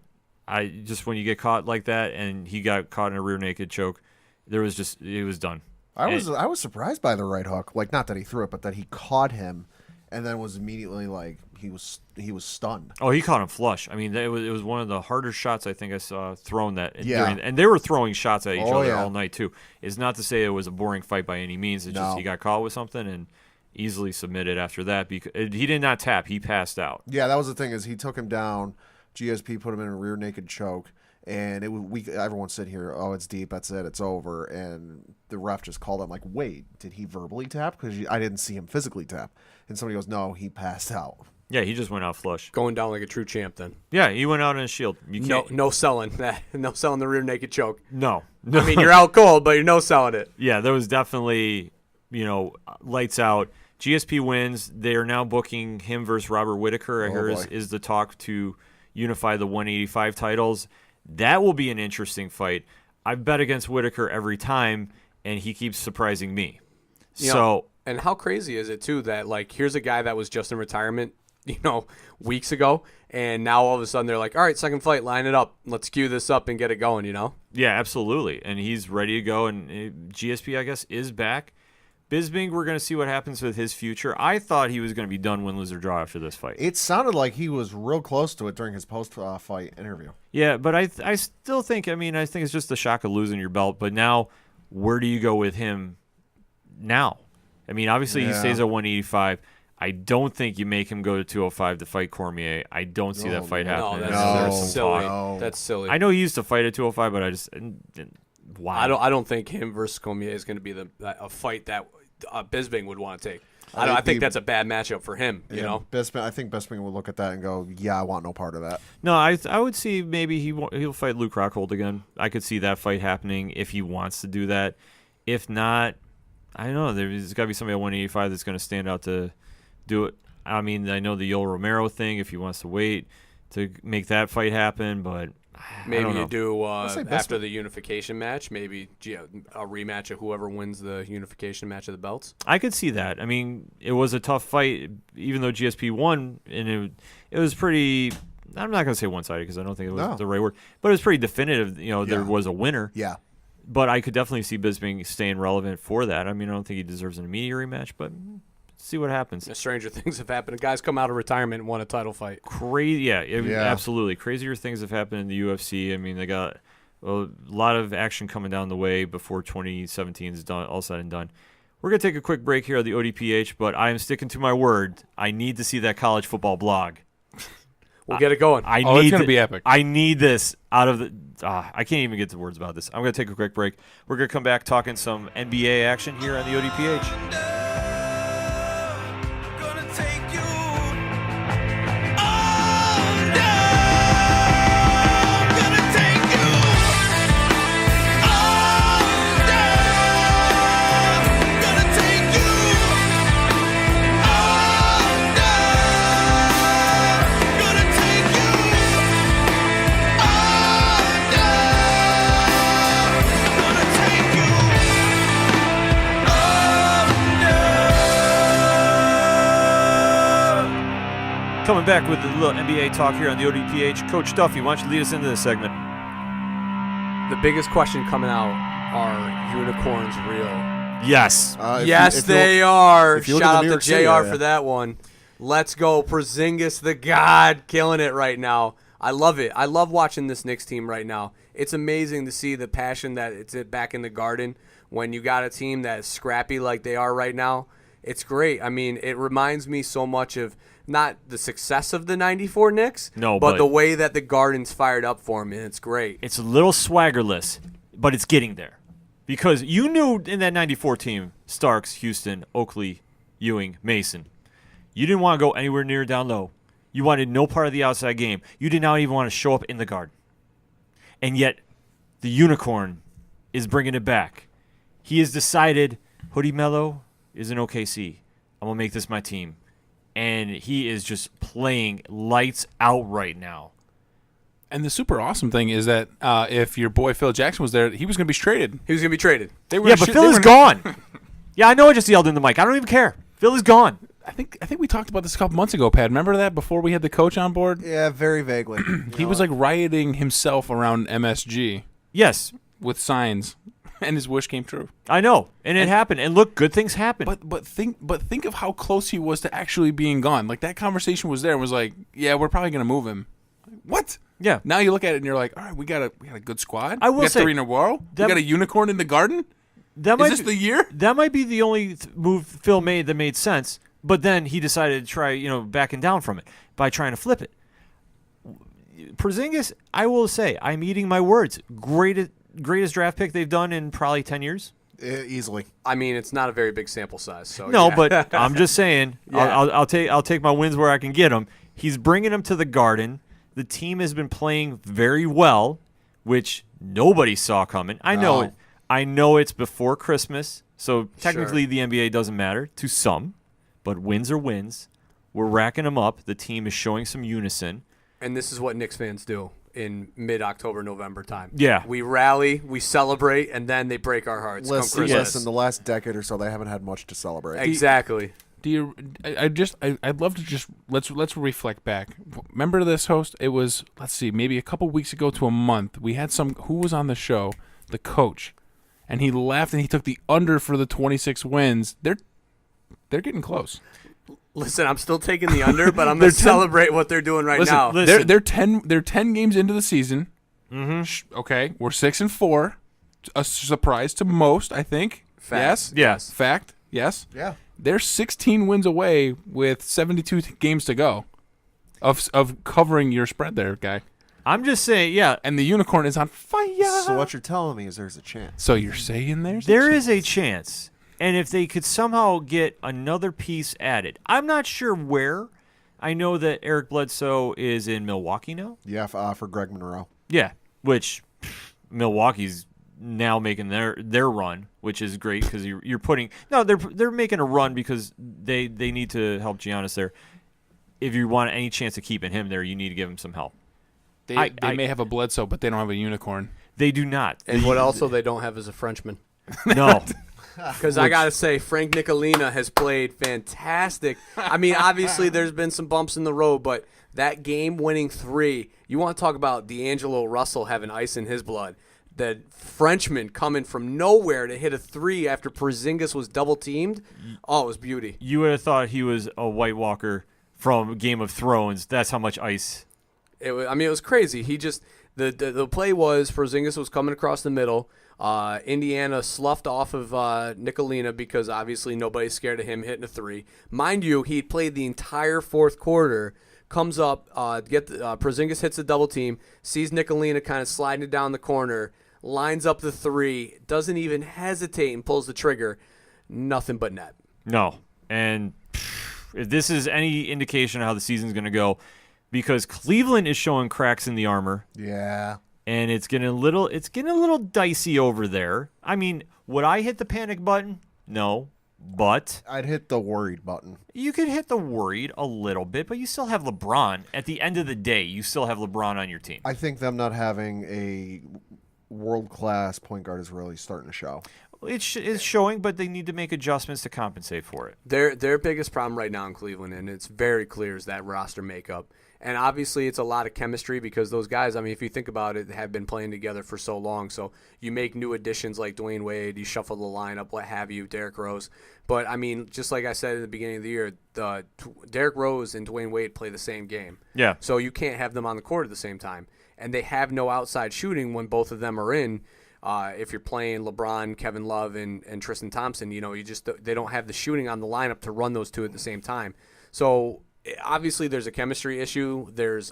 when you get caught like that, and he got caught in a rear naked choke, it was done. I was surprised by the right hook. Like, not that he threw it, but that he caught him and then was immediately like he was stunned. Oh, he caught him flush. I mean, it was one of the harder shots I think I saw thrown that. Yeah. And they were throwing shots at each other yeah. all night too. It's not to say it was a boring fight by any means. It's just he got caught with something and easily submitted after that because he did not tap. He passed out. Yeah, that was the thing, is he took him down. GSP put him in a rear naked choke, and everyone said here, oh, it's deep, that's it, it's over. And the ref just called him like, wait, did he verbally tap? Because I didn't see him physically tap. And somebody goes, no, he passed out. Yeah, he just went out flush. Going down like a true champ then. Yeah, he went out in a shield. You can't, No selling that. No selling the rear naked choke. No. I mean, you're out cold, but you're no selling it. Yeah, there was definitely, lights out. GSP wins. They are now booking him versus Robert Whittaker. I hear is the talk to unify the 185 titles. That will be an interesting fight. I've bet against Whittaker every time, and he keeps surprising me. So And how crazy is it too that like here's a guy that was just in retirement, weeks ago, and now all of a sudden they're like, all right, second fight, line it up, let's cue this up and get it going. Yeah, absolutely. And he's ready to go. And GSP, I guess, is back. Bisping, we're going to see what happens with his future. I thought he was going to be done win, lose, or draw after this fight. It sounded like he was real close to it during his post-fight interview. Yeah, but I still think, I think it's just the shock of losing your belt. But now, where do you go with him now? Obviously he stays at 185. I don't think you make him go to 205 to fight Cormier. I don't see that fight happening. That's silly. No. That's silly. I know he used to fight at 205, but I just why? I don't think him versus Cormier is going to be a fight that Bisping would want to take. I think that's a bad matchup for him. Bisping, I think Bisping will look at that and go, "Yeah, I want no part of that." No, I would see maybe he'll fight Luke Rockhold again. I could see that fight happening if he wants to do that. If not, I don't know. There's got to be somebody at 185 that's going to stand out to do it. I know the Yoel Romero thing. If he wants to wait to make that fight happen, but maybe I don't know. you do after the unification match, maybe a rematch of whoever wins the unification match of the belts. I could see that. It was a tough fight, even though GSP won, and it was pretty. I'm not going to say one-sided because I don't think it was the right word, but it was pretty definitive. There was a winner. Yeah. But I could definitely see Bisping staying relevant for that. I don't think he deserves an immediate rematch, but see what happens. Stranger things have happened. Guys come out of retirement and won a title fight. Crazy, yeah, absolutely. Crazier things have happened in the UFC. They got a lot of action coming down the way before 2017 is done, all said and done. We're going to take a quick break here on the ODPH, but I am sticking to my word. I need to see that college football blog. We'll get it going. It's going to be epic. I need this out of the I can't even get the words about this. I'm going to take a quick break. We're going to come back talking some NBA action here on the ODPH. Coming back with a little NBA talk here on the ODPH. Coach Duffy, why don't you lead us into this segment? The biggest question coming out, are unicorns real? Yes. Yes, they are. Shout out to JR for that one. Let's go. Porzingis, the god, killing it right now. I love it. I love watching this Knicks team right now. It's amazing to see the passion that it's back in the Garden when you got a team that is scrappy like they are right now. It's great. It reminds me so much of not the success of the 94 Knicks, but the way that the Garden's fired up for them, and it's great. It's a little swaggerless, but it's getting there. Because you knew in that 94 team, Starks, Houston, Oakley, Ewing, Mason, you didn't want to go anywhere near down low. You wanted no part of the outside game. You did not even want to show up in the Garden. And yet, the unicorn is bringing it back. He has decided, Hoodie Mello is in OKC. I'm going to make this my team. And he is just playing lights out right now. And the super awesome thing is that if your boy Phil Jackson was there, he was going to be traded. He was going to be traded. But Phil is gone. Yeah, I know I just yelled in the mic. I don't even care. Phil is gone. I think we talked about this a couple months ago, Pat. Remember that before we had the coach on board? Yeah, very vaguely. He was like rioting himself around MSG. Yes. With signs. And his wish came true. I know, and it happened. And look, good things happen. But think of how close he was to actually being gone. Like that conversation was there and was like, yeah, we're probably gonna move him. What? Yeah. Now you look at it and you're like, all right, we got a good squad. I will we got say 3 in a row. We got a unicorn in the Garden. Is this the year? That might be the only move Phil made that made sense. But then he decided to try, backing down from it by trying to flip it. Porzingis, I will say, I'm eating my words. Greatest draft pick they've done in probably 10 years. Easily. It's not a very big sample size. So no, yeah. But I'm just saying, I'll take my wins where I can get them. He's bringing them to the Garden. The team has been playing very well, which nobody saw coming. I know it. I know it's before Christmas, so technically the NBA doesn't matter to some, but wins are wins. We're racking them up. The team is showing some unison. And this is what Knicks fans do. in mid-October, November time. Yeah. We rally, we celebrate, and then they break our hearts. come Listen, Christmas. listen, the last decade or so, they haven't had much to celebrate. Exactly. Do you? I'd love to just let's reflect back. Remember this, host? It was, let's see, maybe a couple weeks ago to a month. We had who was on the show, the coach, and he laughed and he took the under for the 26 wins. They're getting close. Listen, I'm still taking the under, but I'm going to celebrate what they're doing right now. Listen. They're 10 games into the season. Mm-hmm. Okay, we're 6-4. A surprise to most, I think. Fact. Yes. Fact. Yes. Yeah. They're 16 wins away with 72 games to go of covering your spread there, guy. I'm just saying, yeah. And the unicorn is on fire. So what you're telling me is there's a chance. So you're saying There is a chance. And if they could somehow get another piece added, I'm not sure where. I know that Eric Bledsoe is in Milwaukee now. Yeah, for Greg Monroe. Yeah, which Milwaukee's now making their run, which is great because you're putting they're making a run because they need to help Giannis there. If you want any chance of keeping him there, you need to give him some help. They may have a Bledsoe, but they don't have a unicorn. They do not. And what also they don't have is a Frenchman. No. Because I got to say, Frank Nicolina has played fantastic. I mean, obviously, there's been some bumps in the road, but that game-winning three, you want to talk about D'Angelo Russell having ice in his blood. The Frenchman coming from nowhere to hit a three after Porzingis was double-teamed. Oh, it was beauty. You would have thought he was a White Walker from Game of Thrones. That's how much ice. It was crazy. He just the play was Porzingis was coming across the middle. Indiana sloughed off of Nicolina because obviously nobody's scared of him hitting a three. Mind you, he played the entire fourth quarter. Comes up, Porzingis hits a double team, sees Nicolina kind of sliding it down the corner, lines up the three, doesn't even hesitate and pulls the trigger. Nothing but net. No, and if this is any indication of how the season's going to go, because Cleveland is showing cracks in the armor. Yeah. And it's getting a little dicey over there. I mean, would I hit the panic button? No, but I'd hit the worried button. you could hit the worried a little bit, but you still have LeBron. At the end of the day, you still have LeBron on your team. I think them not having a world-class point guard is really starting to show. It's showing, but they need to make adjustments to compensate for it. Their biggest problem right now in Cleveland, and it's very clear, is that roster makeup. And obviously it's a lot of chemistry because those guys, I mean, if you think about it, have been playing together for so long. So you make new additions like Dwayne Wade, you shuffle the lineup, what have you, Derrick Rose. But, I mean, just like I said in the beginning of the year, Derrick Rose and Dwayne Wade play the same game. Yeah. So you can't have them on the court at the same time. And they have no outside shooting when both of them are in. If you're playing LeBron, Kevin Love, and Tristan Thompson, they don't have the shooting on the lineup to run those two at the same time. So obviously there's a chemistry issue. There's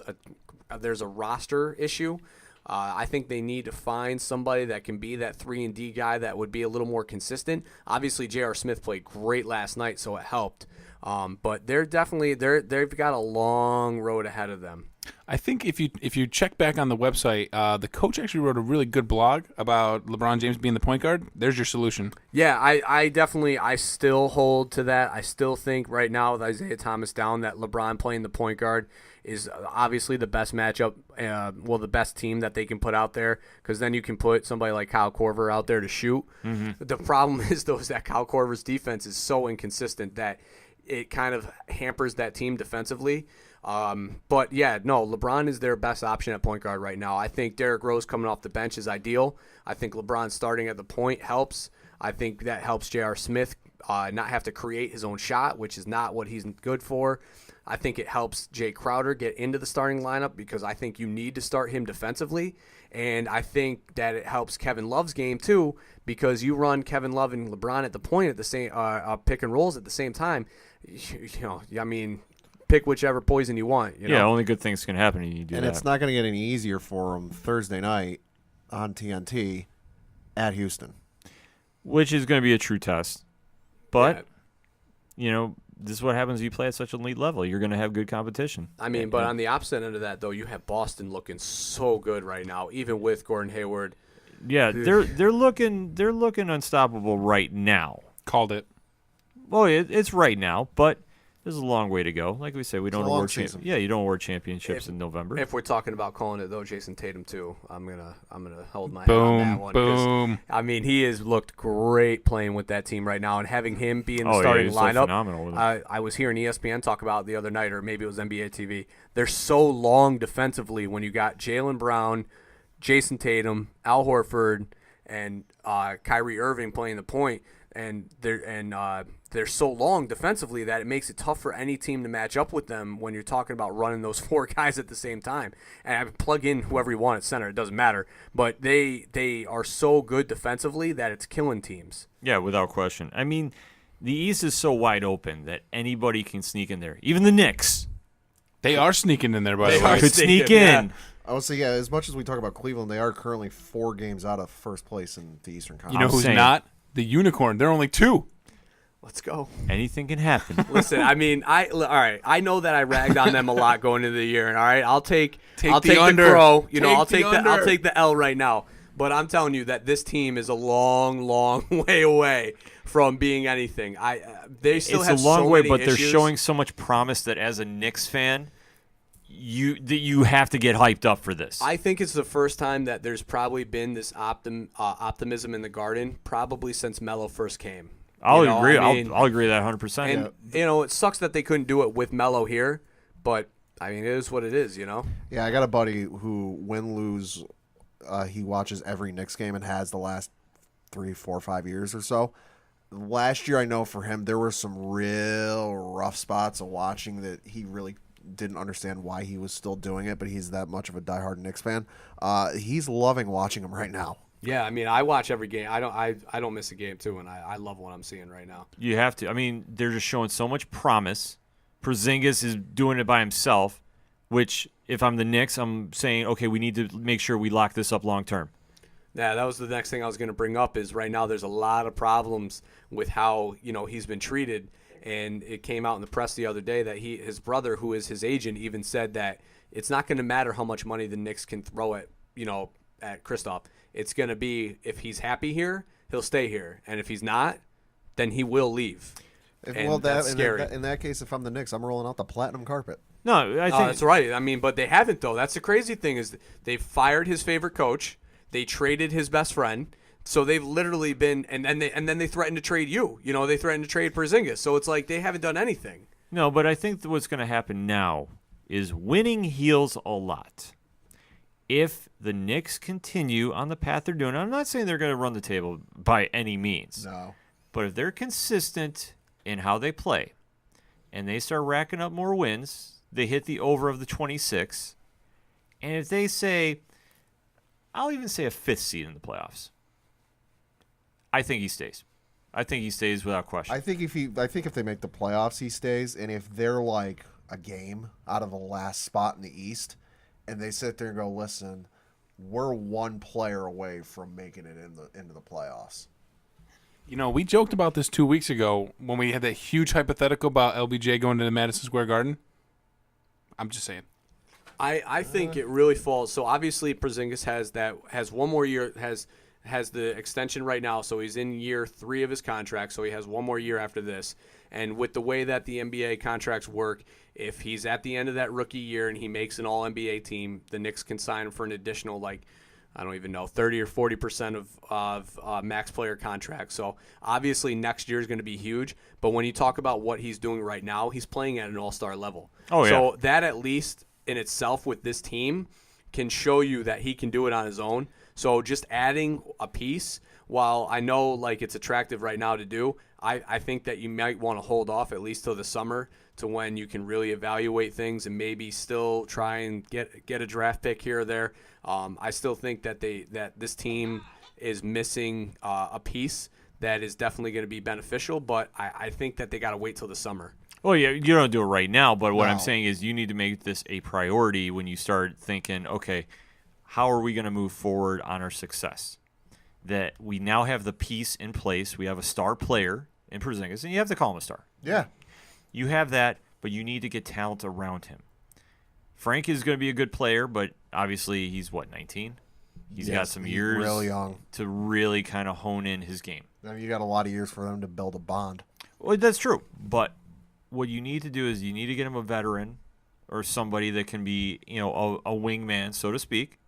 a roster issue. I think they need to find somebody that can be that 3-and-D guy that would be a little more consistent. Obviously, J.R. Smith played great last night, so it helped. But they've got a long road ahead of them. I think if you check back on the website, the coach actually wrote a really good blog about LeBron James being the point guard. There's your solution. Yeah, I still hold to that. I still think right now with Isaiah Thomas down that LeBron playing the point guard is obviously the best matchup, the best team that they can put out there, because then you can put somebody like Kyle Korver out there to shoot. Mm-hmm. The problem is, though, is that Kyle Korver's defense is so inconsistent that it kind of hampers that team defensively. But yeah, no, LeBron is their best option at point guard right now. I think Derrick Rose coming off the bench is ideal. I think LeBron starting at the point helps. I think that helps J.R. Smith not have to create his own shot, which is not what he's good for. I think it helps Jay Crowder get into the starting lineup because I think you need to start him defensively. And I think that it helps Kevin Love's game too, because you run Kevin Love and LeBron at the point at the same pick and rolls at the same time. Pick whichever poison you want. Yeah, only good things can happen when you do that. And it's not going to get any easier for them Thursday night on TNT at Houston. Which is going to be a true test. But, this is what happens when you play at such an elite level. You're going to have good competition. But on the opposite end of that, though, you have Boston looking so good right now, even with Gordon Hayward. Yeah, they're looking unstoppable right now. Called it. Well, it's right now, but There's a long way to go. Like we say, we don't a long award season. you don't award championships in November. If we're talking about calling it though, Jason Tatum too, I'm gonna hold my hand on that one. 'Cause, Boom. I mean, he has looked great playing with that team right now, and having him be in the Oh, yeah, starting he's looked lineup. phenomenal with him. I was hearing ESPN talk about it the other night, or maybe it was NBA TV. They're so long defensively when you got Jaylen Brown, Jason Tatum, Al Horford, and Kyrie Irving playing the point, and they're so long defensively that it makes it tough for any team to match up with them when you're talking about running those 4 guys at the same time. And I plug in whoever you want at center, it doesn't matter. But they are so good defensively that it's killing teams. Yeah, without question. I mean, the East is so wide open that anybody can sneak in there. Even the Knicks They are sneaking in there, by They the way. are. could sneak sneaking, in. yeah. I would say, yeah, as much as we talk about Cleveland, they are currently 4 games out of first place in the Eastern Conference. You know I'm who's saying- not? The Unicorn. They're only 2. Let's go. Anything can happen. Listen, I mean, all right. I know that I ragged on them a lot going into the year, and all right, I'll take the under. crow. You know, Take I'll the take under. I'll take the L right now. But I'm telling you that this team is a long, long way away from being anything. They still It's have a long so way, many but they're issues. showing so much promise that as a Knicks fan, you have to get hyped up for this. I think it's the first time that there's probably been this optimism in the Garden, probably since Melo first came. I'll You know, agree. I mean, I'll agree with that 100%. And it sucks that they couldn't do it with Melo here, but I mean, it is what it is. You know. Yeah, I got a buddy who, win, lose, he watches every Knicks game and has the last 3, 4, 5 years or so. Last year, I know for him, there were some real rough spots of watching that he really didn't understand why he was still doing it, but he's that much of a diehard Knicks fan. He's loving watching him right now. Yeah, I mean, I watch every game. I don't miss a game too, and I love what I'm seeing right now. You have to. I mean, they're just showing so much promise. Porzingis is doing it by himself, which if I'm the Knicks, I'm saying, okay, we need to make sure we lock this up long term. Yeah, that was the next thing I was going to bring up. Is right now there's a lot of problems with how he's been treated, and it came out in the press the other day that his brother, who is his agent, even said that it's not going to matter how much money the Knicks can throw at Kristaps. It's going to be, if he's happy here, he'll stay here, and if he's not, then he will leave. And that's scary. In that case, if I'm the Knicks, I'm rolling out the platinum carpet. No, I think That's right. I mean, but they haven't though. That's the crazy thing is they fired his favorite coach. They traded his best friend. So they've literally been, and then they threatened to trade you. They threatened to trade Porzingis. So it's like they haven't done anything. No, but I think that what's going to happen now is winning heals a lot. If the Knicks continue on the path they're doing, I'm not saying they're going to run the table by any means. No. But if they're consistent in how they play and they start racking up more wins, they hit the over of the 26. And if they say, I'll even say a 5th seed in the playoffs, I think he stays. I think he stays without question. I think if they make the playoffs, he stays. And if they're like a game out of the last spot in the East, and they sit there and go, listen, we're 1 player away from making it into the playoffs. We joked about this 2 weeks ago when we had that huge hypothetical about LBJ going to the Madison Square Garden. I'm just saying. I think it really falls. So obviously Porzingis has one more year, has the extension right now. So he's in year 3 of his contract. So he has 1 more year after this. And with the way that the NBA contracts work, if he's at the end of that rookie year and he makes an All-NBA team, the Knicks can sign him for an additional, I don't even know, 30 or 40% of max player contract. So obviously next year is going to be huge. But when you talk about what he's doing right now, he's playing at an all-star level. Oh, yeah. So that at least in itself with this team can show you that he can do it on his own. So just adding a piece, while I know it's attractive right now to do, I think that you might want to hold off at least till the summer to when you can really evaluate things and maybe still try and get a draft pick here or there. I still think that this team is missing a piece that is definitely going to be beneficial, but I think that they got to wait till the summer. Well, yeah, you don't do it right now, but what I'm No. saying is you need to make this a priority when you start thinking, okay, how are we going to move forward on our success? That we now have the piece in place. We have a star player in Porzingis, and you have to call him a star. Yeah. You have that, but you need to get talent around him. Frank is going to be a good player, but obviously he's, 19? He's got some he's years real young. to really kind of hone in his game. I mean, you got a lot of years for them to build a bond. Well, that's true, but what you need to do is you need to get him a veteran or somebody that can be, a wingman, so to speak,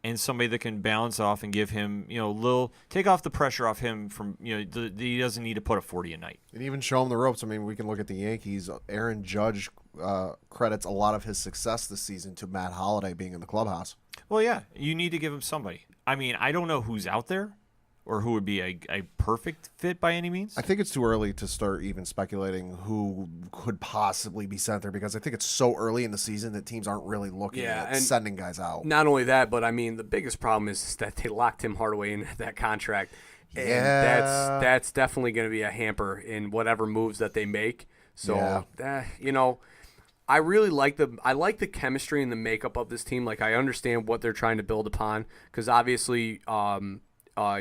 and somebody that can balance off and give him, take off the pressure off him from, he doesn't need to put a 40 a night. And even show him the ropes. I mean, we can look at the Yankees. Aaron Judge credits a lot of his success this season to Matt Holliday being in the clubhouse. Well, yeah, you need to give him somebody. I mean, I don't know who's out there or who would be a perfect fit by any means. I think it's too early to start even speculating who could possibly be sent there because I think it's so early in the season that teams aren't really looking at sending guys out. Not only that, but I mean, the biggest problem is that they locked Tim Hardaway in that contract. And that's definitely going to be a hamper in whatever moves that they make. So, I really like the chemistry and the makeup of this team. Like, I understand what they're trying to build upon because obviously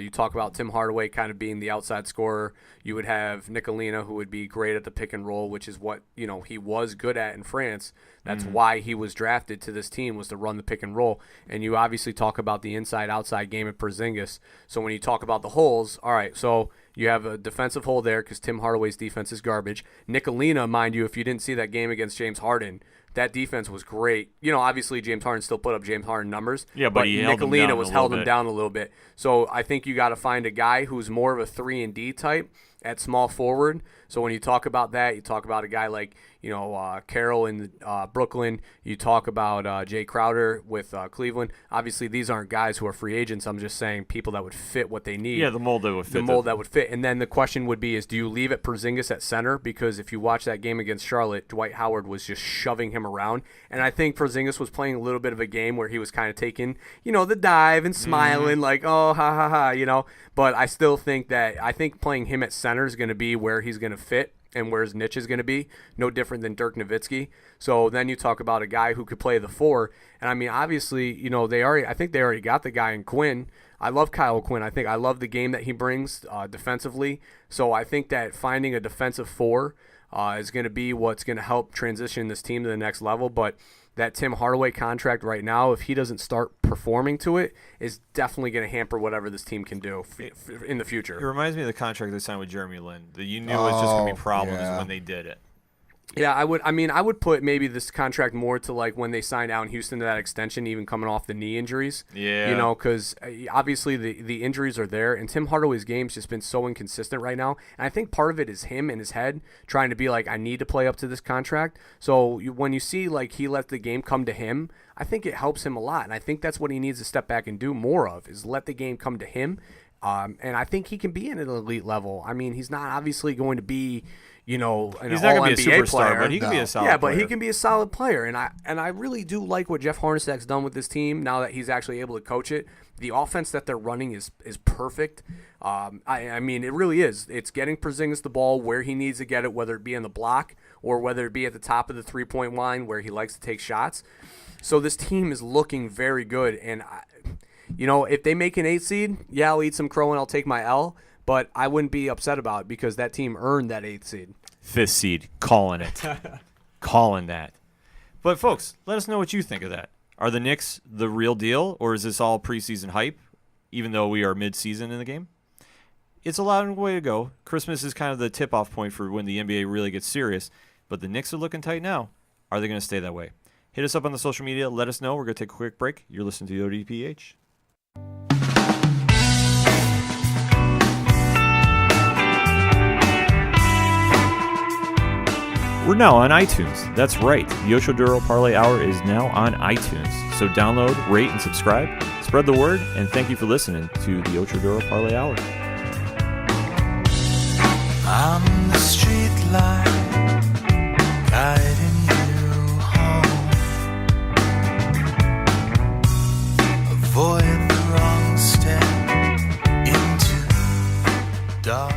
you talk about Tim Hardaway kind of being the outside scorer. You would have Nicolina, who would be great at the pick and roll, which is what he was good at in France. That's why he was drafted to this team, was to run the pick and roll. And you obviously talk about the inside-outside game of Porzingis. So when you talk about the holes, all right, so you have a defensive hole there because Tim Hardaway's defense is garbage. Nicolina, mind you, if you didn't see that game against James Harden, that defense was great. Obviously James Harden still put up James Harden numbers. Yeah, but Nicolina was held him down a little bit. So I think you got to find a guy who's more of a 3-and-D type at small forward. So when you talk about that, you talk about a guy like Carroll in Brooklyn. You talk about Jay Crowder with Cleveland. Obviously, these aren't guys who are free agents. I'm just saying people that would fit what they need. Yeah, the mold that would fit. That would fit. And then the question would be is do you leave it Porzingis at center? Because if you watch that game against Charlotte, Dwight Howard was just shoving him around. And I think Porzingis was playing a little bit of a game where he was kind of taking, the dive and smiling like, oh, ha, ha, ha, But I still think playing him at center is going to be where he's going to fit and where his niche is going to be, no different than Dirk Nowitzki. So then you talk about a guy who could play the 4. And I mean, obviously, I think they already got the guy in Quinn. I love Kyle Quinn. I love the game that he brings defensively. So I think that finding a defensive 4 is going to be what's going to help transition this team to the next level. But that Tim Hardaway contract right now, if he doesn't start performing to it, is definitely going to hamper whatever this team can do in the future. It reminds me of the contract they signed with Jeremy Lin that you knew was just going to be problems when they did it. Yeah, I would put maybe this contract more to like when they signed Allen Houston to that extension, even coming off the knee injuries. Yeah. Because obviously the injuries are there, and Tim Hardaway's game's just been so inconsistent right now. And I think part of it is him in his head trying to be like, I need to play up to this contract. So when you see like he let the game come to him, I think it helps him a lot. And I think that's what he needs to step back and do more of, is let the game come to him. And I think he can be in an elite level. I mean, he's not obviously going to be, he's not going to be a superstar, player, but he can be a solid player. Yeah, but he can be a solid player. And I really do like what Jeff Hornacek's done with this team now that he's actually able to coach it. The offense that they're running is perfect. I mean, it really is. It's getting Porzingis the ball where he needs to get it, whether it be in the block or whether it be at the top of the three-point line where he likes to take shots. So this team is looking very good. And, if they make an 8 seed, yeah, I'll eat some crow and I'll take my L. But I wouldn't be upset about it because that team earned that 8th seed. 5th seed, calling it. Calling that. But, folks, let us know what you think of that. Are the Knicks the real deal, or is this all preseason hype, even though we are mid-season in the game? It's a long way to go. Christmas is kind of the tip-off point for when the NBA really gets serious, but the Knicks are looking tight now. Are they going to stay that way? Hit us up on the social media. Let us know. We're going to take a quick break. You're listening to the ODPH. We're now on iTunes. That's right. The Ocho Duro Parlay Hour is now on iTunes. So download, rate, and subscribe. Spread the word, and thank you for listening to the Ocho Duro Parlay Hour. I'm the street light guiding you home. Avoid the wrong step into dark.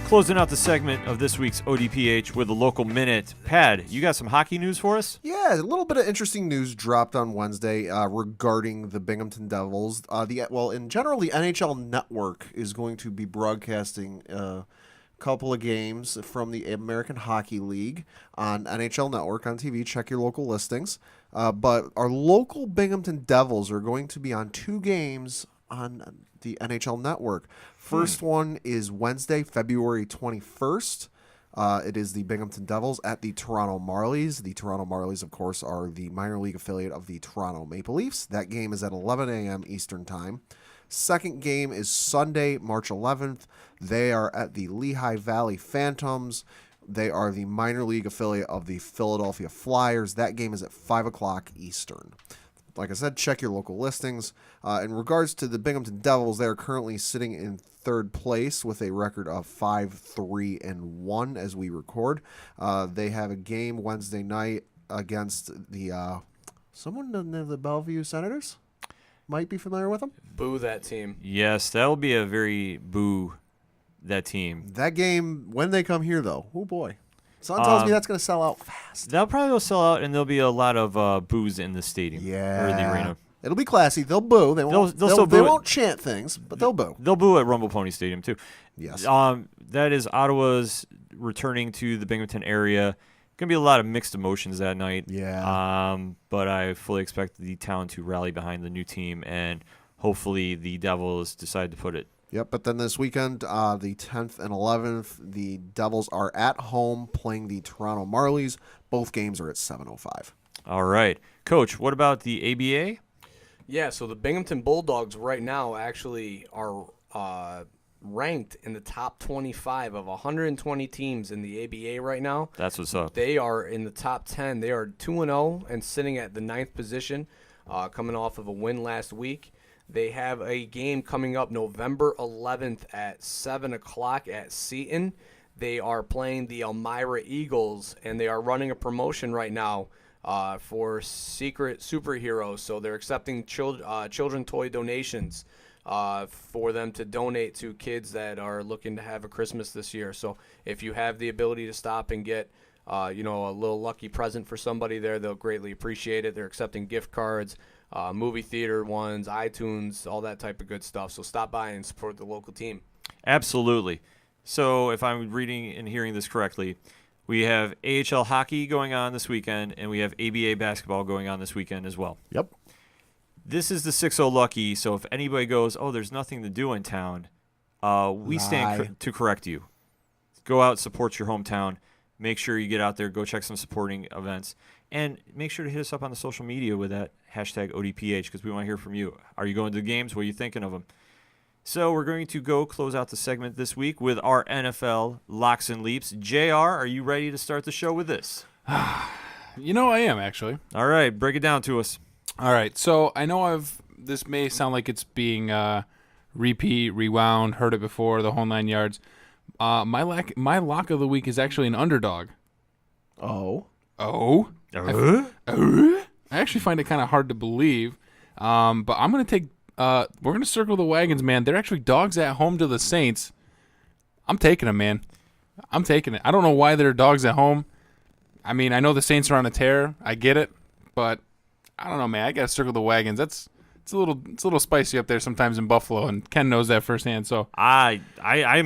Closing out the segment of this week's ODPH with a local minute. Pad, you got some hockey news for us? Yeah, a little bit of interesting news dropped on Wednesday regarding the Binghamton Devils. In general, the NHL Network is going to be broadcasting a couple of games from the American Hockey League on NHL Network on TV. Check your local listings. But our local Binghamton Devils are going to be on 2 games on the NHL Network. First one is Wednesday, February 21st. It is the Binghamton Devils at the Toronto Marlies. The Toronto Marlies, of course, are the minor league affiliate of the Toronto Maple Leafs. That game is at 11 a.m. Eastern Time. Second game is Sunday, March 11th. They are at the Lehigh Valley Phantoms. They are the minor league affiliate of the Philadelphia Flyers. That game is at 5 o'clock Eastern. Like I said, check your local listings. In regards to the Binghamton Devils, they are currently sitting in third place with a record of 5-3-1 as we record. They have a game Wednesday night against the someone in the Bellevue Senators. Might be familiar with them. Boo that team. Yes, that will be a very boo that team. That game, when they come here, though, oh boy. Someone tells me that's going to sell out fast. They'll probably sell out, and there'll be a lot of boos in the stadium or the arena. It'll be classy. They'll boo. They won't. They'll still boo they it. won't chant things, but they'll boo. They'll boo at Rumble Pony Stadium too. Yes. That is Ottawa's returning to the Binghamton area. Going to be a lot of mixed emotions that night. Yeah. But I fully expect the town to rally behind the new team, and hopefully the Devils decide to put it. Yep, but then this weekend, the 10th and 11th, the Devils are at home playing the Toronto Marlies. Both games are at 7:05. All right. Coach, what about the ABA? Yeah, so the Binghamton Bulldogs right now actually are ranked in the top 25 of 120 teams in the ABA right now. That's what's up. They are in the top 10. They are 2-0 and sitting at the 9th position, coming off of a win last week. They have a game coming up November 11th at 7 o'clock at Seton. They are playing the Elmira Eagles, and they are running a promotion right now for Secret Superheroes. So they're accepting children toy donations for them to donate to kids that are looking to have a Christmas this year. So if you have the ability to stop and get a little lucky present for somebody there, they'll greatly appreciate it. They're accepting gift cards, movie theater ones, iTunes, all that type of good stuff. So stop by and support the local team. Absolutely. So if I'm reading and hearing this correctly, we have AHL hockey going on this weekend, and we have ABA basketball going on this weekend as well. Yep. This is the 6-0 Lucky, so if anybody goes, oh, there's nothing to do in town, we stand to correct you. Go out, support your hometown. Make sure you get out there, go check some supporting events, and make sure to hit us up on the social media with that hashtag ODPH because we want to hear from you. Are you going to the games? What are you thinking of them? So we're going to go close out the segment this week with our NFL Locks and Leaps. JR, are you ready to start the show with this? I am actually. All right, break it down to us. All right, so I know this may sound like it's being rewound, heard it before, the whole 9 yards. My lock of the week is actually an underdog. Oh. I actually find it kind of hard to believe, but I'm going to take. We're going to circle the wagons, man. They're actually dogs at home to the Saints. I'm taking them, man. I'm taking it. I don't know why they're dogs at home. I mean, I know the Saints are on a tear. I get it, but I don't know, man. I got to circle the wagons. It's a little spicy up there sometimes in Buffalo, and Ken knows that firsthand. So I'm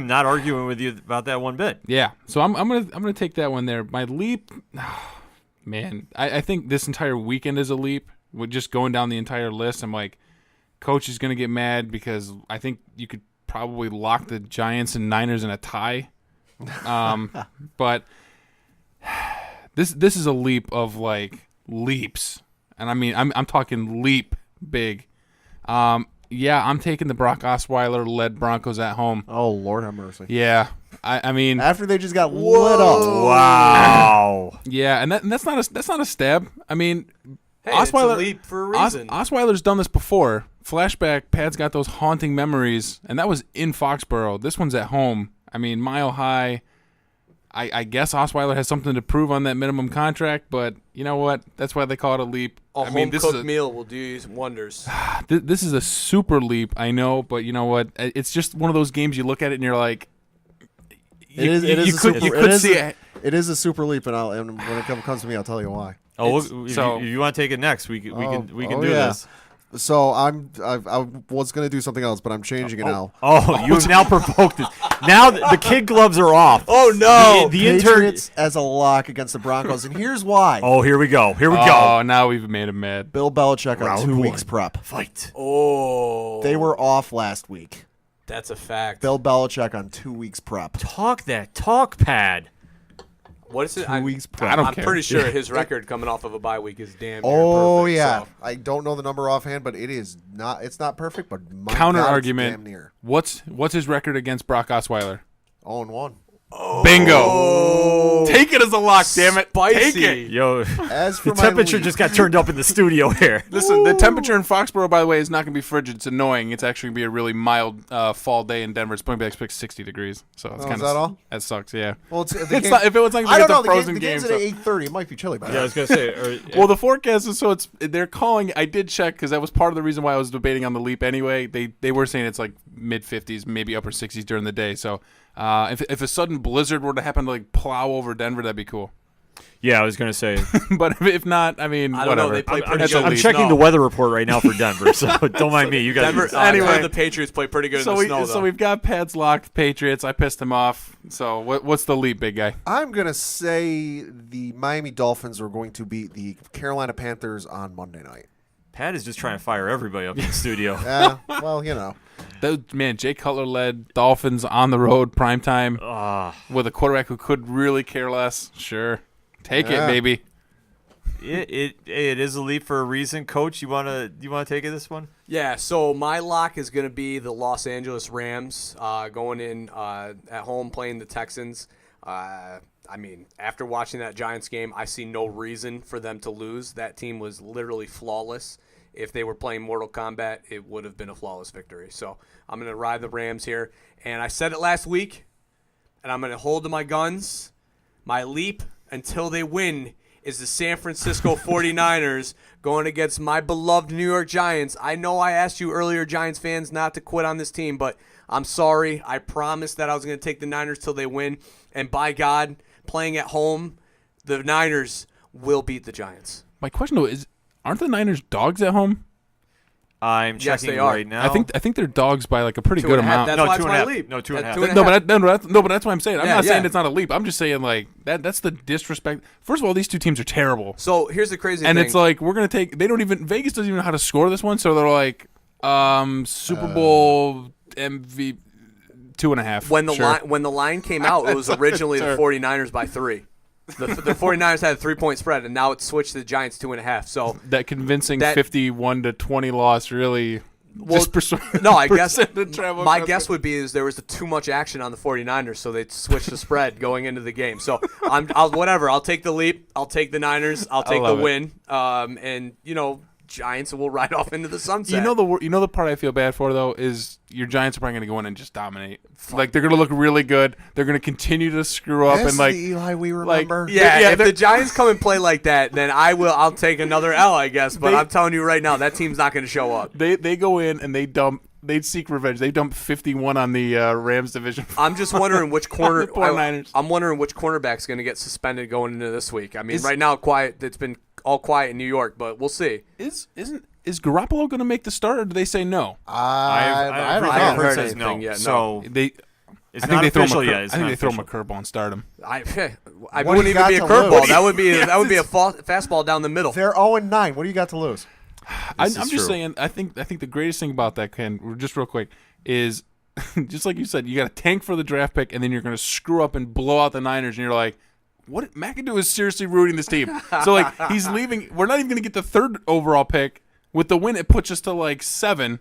not arguing with you about that one bit. Yeah, so I'm gonna take that one there. My leap, man, I think this entire weekend is a leap. With just going down the entire list, I'm like, Coach is gonna get mad because I think you could probably lock the Giants and Niners in a tie. But this is a leap of like leaps, and I mean I'm talking leap big. Yeah, I'm taking the Brock Osweiler-led Broncos at home. Oh, Lord have mercy. Yeah, I mean after they just got lit up. Wow. Yeah, and that's not a stab. I mean, Hey, Osweiler, it's a leap for a reason. Osweiler's done this before. Flashback, Pat's got those haunting memories, and that was in Foxborough. This one's at home. I mean, Mile High. I guess Osweiler has something to prove on that minimum contract, but you know what? That's why they call it a leap. A home-cooked meal will do you wonders. This is a super leap, I know, but you know what? It's just one of those games you look at it and you're like, It is it. It is a super leap, and when it comes to me, I'll tell you why. Oh, if you want to take it next, we can do this. So I was gonna do something else, but I'm changing it now. Oh, you've now provoked it. Now the kid gloves are off. Oh no! The Patriots as a lock against the Broncos, and here's why. Oh, here we go. Oh, now we've made him mad. Bill Belichick on Round 2 one. weeks prep. Fight. Oh, They were off last week. that's a fact. Bill Belichick on 2 weeks prep. Talk, Pad. What is it? 2 weeks prep. I don't I'm care. pretty sure his record coming off of a bye week is damn near Oh perfect, yeah, so. I don't know the number offhand, but it is not. It's not perfect, but my Counter God, it's argument. damn near. What's his record against Brock Osweiler? 0-1. Bingo. Take it as a lock, damn it. Spicy. Take it. Yo, As for the my temperature lead- just got turned up in the studio here. Listen, the temperature in Foxborough, by the way, is not going to be frigid. It's annoying. It's actually going to be a really mild fall day in Denver. It's going to be expect 60 degrees. So it's Oh, kind is that all? That sucks, yeah. Well, it's, the It's game, not, if it was like I don't it's know. a The, frozen the game. game's at so- 8:30. It might be chilly by Yeah, I then. was gonna say. Well, the forecast is they're calling. I did check because that was part of the reason why I was debating on the leap anyway. They were saying it's like mid 50s, maybe upper 60s during the day. So if a sudden blizzard were to happen to like plow over Denver, that'd be cool. yeah, I was gonna say. But if not, I mean, I don't know. whatever. They play I'm, pretty That's good. a I'm leap. checking No. the weather report right now for Denver, so don't mind me. You guys. Denver. Anyway. I heard the Patriots play pretty good in the snow, though. So we've got Pat's locked Patriots. I pissed him off. So what's the leap, big guy? I'm gonna say the Miami Dolphins are going to beat the Carolina Panthers on Monday night. Pat is just trying to fire everybody up in the studio. Yeah, well, you know. Man, Jay Cutler led Dolphins on the road, primetime, with a quarterback who could really care less. Sure. Take Yeah. it, baby. It is a leap for a reason. Coach, you wanna take it this one? Yeah, so my lock is going to be the Los Angeles Rams going in at home playing the Texans. I mean, after watching that Giants game, I see no reason for them to lose. That team was literally flawless. If they were playing Mortal Kombat, it would have been a flawless victory. So I'm going to ride the Rams here. And I said it last week, and I'm going to hold to my guns. My leap until they win is the San Francisco 49ers going against my beloved New York Giants. I know I asked you earlier, Giants fans, not to quit on this team, but I'm sorry. I promised that I was going to take the Niners till they win. And by God, playing at home, the Niners will beat the Giants. My question though is, aren't the Niners dogs at home? I'm Yes, checking they are. right now. I think they're dogs by like a pretty 2.5. good amount. That's No, why it's 2.5. my leap. No, 2.5. That's 2.5. But that's what I'm saying. I'm Yeah, not saying yeah. it's not a leap. I'm just saying like that's the disrespect. First of all, these two teams are terrible. So here's the crazy And thing. it's like we're gonna take. They don't even. Vegas doesn't even know how to score this one, so they're like, Super Bowl MV 2.5. when the Sure. line line came out, it was originally the 49ers by 3. The 49ers had a 3-point spread, and now it's switched to the Giants 2.5. So that convincing that- 51-20 loss really. Well, just persuaded no, I guess the travel my across guess the- would be is there was too much action on the 49ers, so they switched the spread going into the game. So I'll take the leap. I'll take the Niners. I'll take the love it. win. And Giants will ride off into the sunset. You know the part I feel bad for though is your Giants are probably going to go in and just dominate. Like they're going to look really good. They're going to continue to screw up This and like is the Eli we remember. Yeah, if they're- the Giants come and play like that, then I'll take another L, I guess. But I'm telling you right now, that team's not going to show up. they go in and they'd seek revenge. They dump 51 on the Rams division. I'm just wondering which corner. The poor Niners. I'm wondering which cornerback's going to get suspended going into this week. I mean, right now, quiet. It's been all quiet in New York, but we'll see. Is Garoppolo going to make the start, or do they say no? I don't I know. haven't heard says anything no. yet, no. So They, it's I think not they throw official him a yet. I It's think not they throw him a official. curveball and start him. I What wouldn't do you even got be a to curveball. lose? That would be a fastball down the middle. They're 0-9. What do you got to lose? I'm is just true. saying. I think the greatest thing about that, Ken, just real quick, is just like you said, you got to tank for the draft pick, and then you're going to screw up and blow out the Niners, and you're like, what? McAdoo is seriously rooting this team. So like he's leaving. We're not even going to get the 3rd overall pick. With the win, it puts us to like 7.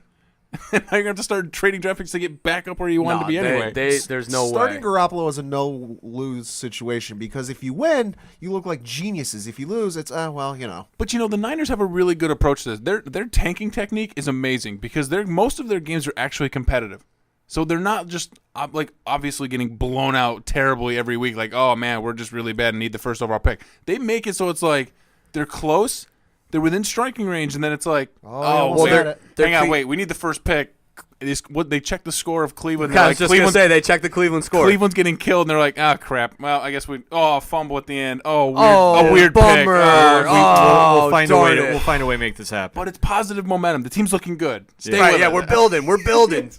And now you're going to have to start trading draft picks to get back up where you wanted to be anyway. There's no Starting way. Garoppolo is a no-lose situation because if you win, you look like geniuses. If you lose, it's well. But the Niners have a really good approach to this. Their tanking technique is amazing because most of their games are actually competitive. So they're not just like obviously getting blown out terribly every week. Like, oh man, we're just really bad and need the 1st overall pick. They make it so it's like they're close, they're within striking range, and then it's like, almost had it. hang on, wait, we need the 1st pick. They check the score of Cleveland. I was just going to say, they checked the Cleveland score. Cleveland's getting killed, and they're like, ah, crap. Well, I guess fumble at the end. Oh, weird, Oh, a weird bummer. pick. We'll find a way. darn it. We'll find a way to make this happen. But it's positive momentum. The team's looking good. Stay Right, with yeah, it. we're building. We're building.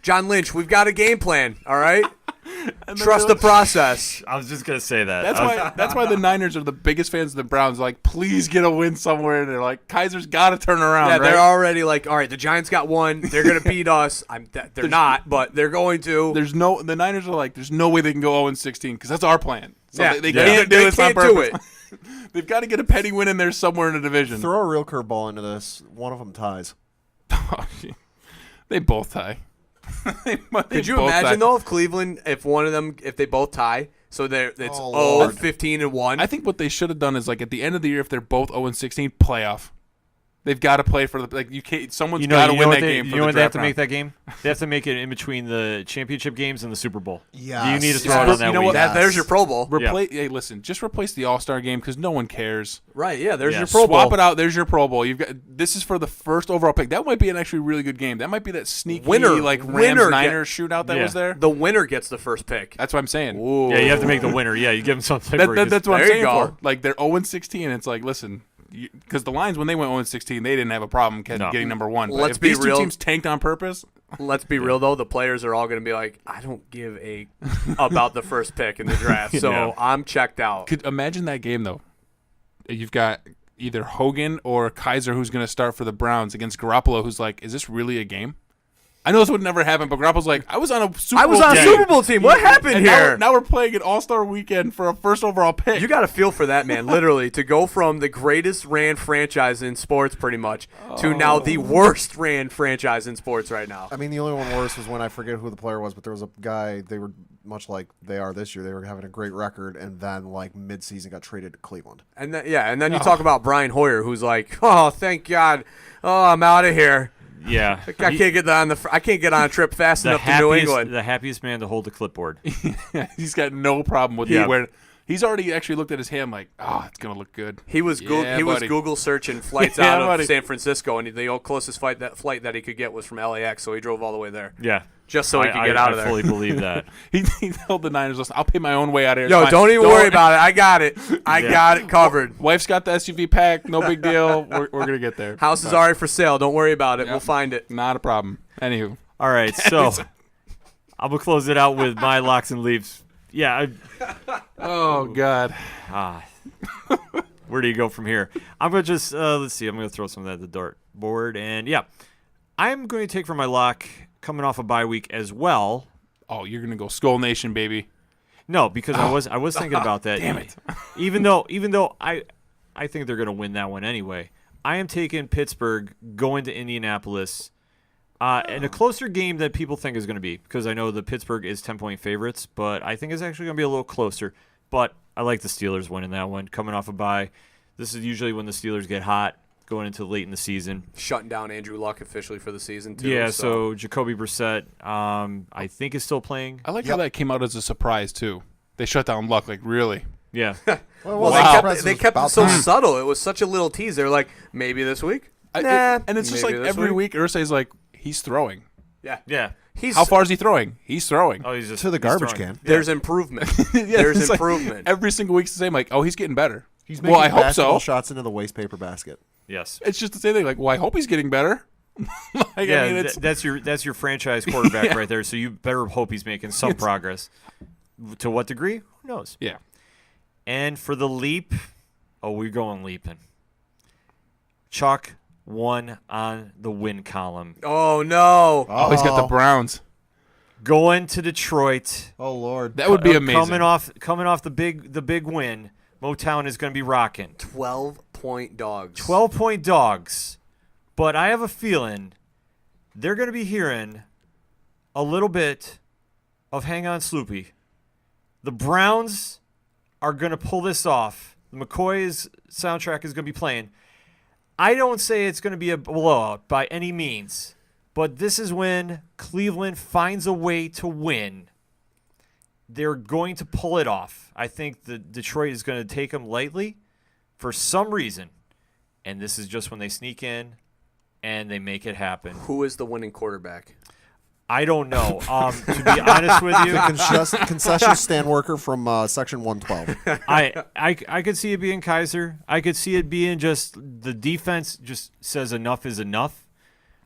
John Lynch, we've got a game plan, all right? And then Trust they're the process. I was just gonna say that. That's why the Niners are the biggest fans of the Browns. Like, please get a win somewhere. And they're like, Kaiser's got to turn around. Yeah, right? they're already like, all right, the Giants got one. They're going to beat us. They're not, but they're going to. The Niners are like, there's no way they can go 0-16 because that's our plan. So Yeah, they they can't do this on can't do purpose. They've got to get a petty win in there somewhere in the division. Throw a real curveball into this. One of them ties. They both tie. Could you imagine though if Cleveland, if one of them, if they both tie, so it's Oh, 0, Lord. 15, and 1. I think what they should have done is like at the end of the year, if they're both 0-16, playoff. They've got to play for the like. You can't. Someone's got to win that game. You know when they have to make that game? They have to make it in between the championship games and the Super Bowl. Yes. You need to throw it on that You know week. what? There's your Pro Bowl. Hey, listen, just replace the All-Star game because no one cares. Right, yeah, there's Yeah. your Pro Bowl. Swap it out. There's your Pro Bowl. You've got this is for the first overall pick. That might be an actually really good game. That might be that sneaky Winner Rams-Niners shootout that Yeah. was there. The winner gets the first pick. That's what I'm saying. Ooh. Yeah, you have to make the winner. Yeah, you give them something. where you That's just- what I'm There you saying go. for. Like they're 0-16. It's like listen. Because the Lions, when they went 0-16, they didn't have a problem getting number one. But Let's if be these real. two teams tanked on purpose, Let's be real though, the players are all going to be like, I don't give a about the first pick in the draft, so Yeah. I'm checked out. could imagine that game though. You've got either Hogan or Kaiser who's going to start for the Browns against Garoppolo, who's like, is this really a game? I know this would never happen, but Garoppolo's like, I was on a Super I was Bowl on a team. Super Bowl team. What happened And here? Now we're playing an All-Star weekend for a first overall pick. You got to feel for that man, literally, to go from the greatest ran franchise in sports, pretty much, to now the worst ran franchise in sports right now. I mean, the only one worse was when I forget who the player was, but there was a guy. They were much like they are this year. They were having a great record, and then like mid-season got traded to Cleveland. And then you talk about Brian Hoyer, who's like, oh, thank God, oh, I'm out of here. Yeah, I can't get I can't get on a trip fast enough to New England. The happiest man to hold the clipboard. He's got no problem with Yeah. it. Where he's already actually looked at his hand like, oh, it's gonna look good. He was Yeah, was buddy. Google searching flights Yeah, out of buddy. San Francisco, and the closest flight that he could get was from LAX, so he drove all the way there Yeah, just so he could get out of there. I fully believe that. He told the Niners, listen, I'll pay my own way out of here. Yo, It's fine. don't even worry about it. I got it. I Yeah. got it covered. Wife's got the SUV pack. No big deal. We're gonna get there. House is already for sale. Don't worry about it. Yep. We'll find it. Not a problem. Anywho, All right, so I'm gonna close it out with my locks and leaves. Yeah, oh god, where do you go from here? I'm gonna just let's see. I'm gonna throw some of that at the dart board, and yeah, I'm going to take for my lock coming off a bye week as well. oh, you're gonna go Skull Nation, baby. No, because I was thinking about that. Damn it. Even though I think they're gonna win that one anyway. I am taking Pittsburgh going to Indianapolis. And a closer game than people think is going to be, because I know the Pittsburgh is 10-point favorites, but I think it's actually going to be a little closer. But I like the Steelers winning that one, coming off a bye. This is usually when the Steelers get hot, going into late in the season. Shutting down Andrew Luck officially for the season too. Yeah, so Jacoby Brissett, I think is still playing. I like how that came out as a surprise too. They shut down Luck, like really. Yeah, Well, Well, they kept it about so time. subtle. It was such a little tease. They're like, maybe this week. And it's just maybe like this every week Irsay's like, he's throwing. yeah. He's How far is he throwing? He's throwing. Oh, he's just to the he's garbage throwing. can. There's improvement. Yeah, There's it's like improvement. every single week's the same. Like, oh, he's getting better. He's well, making I hope basketball so. shots into the waste paper basket. Yes. It's just the same thing. Like, well, I hope he's getting better. Like, Yeah, I mean, it's that's your franchise quarterback right there. So you better hope he's making some progress. To what degree? Who knows? yeah. And for the leap, we're going leaping. Chalk 1 on the win column. Oh no! Oh, he's got the Browns. Going to Detroit. Oh Lord. That would be amazing. Coming off the big win. Motown is going to be rocking. 12-point dogs. 12-point dogs. But I have a feeling they're going to be hearing a little bit of Hang On Sloopy. The Browns are going to pull this off. The McCoy's soundtrack is going to be playing. I don't say it's going to be a blowout by any means, but this is when Cleveland finds a way to win. They're going to pull it off. I think the Detroit is going to take them lightly for some reason, and this is just when they sneak in and they make it happen. Who is the winning quarterback? I don't know. To be honest with you, Concession stand worker from section 112. I could see it being Kaiser. I could see it being just the defense just says enough is enough.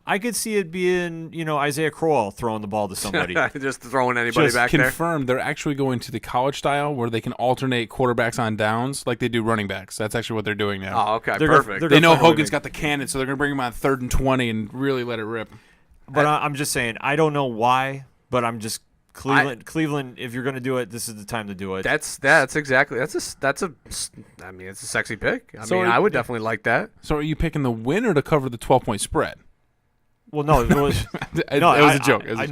I could see it being, Isaiah Crowell throwing the ball to somebody. Just throwing anybody Just back there. confirmed they're actually going to the college style where they can alternate quarterbacks on downs like they do running backs. That's actually what they're doing now. Oh, okay, They're gonna- perfect. they're They know find a way to Hogan's make- got the cannon, so they're going to bring him on 3rd and 20 and really let it rip. But I'm just saying, I don't know why, but I'm just Cleveland, if you're going to do it, this is the time to do it. That's exactly it's a sexy pick. I would definitely like that. So are you picking the win or to cover the 12-point spread? Well, no, it was It was a joke. I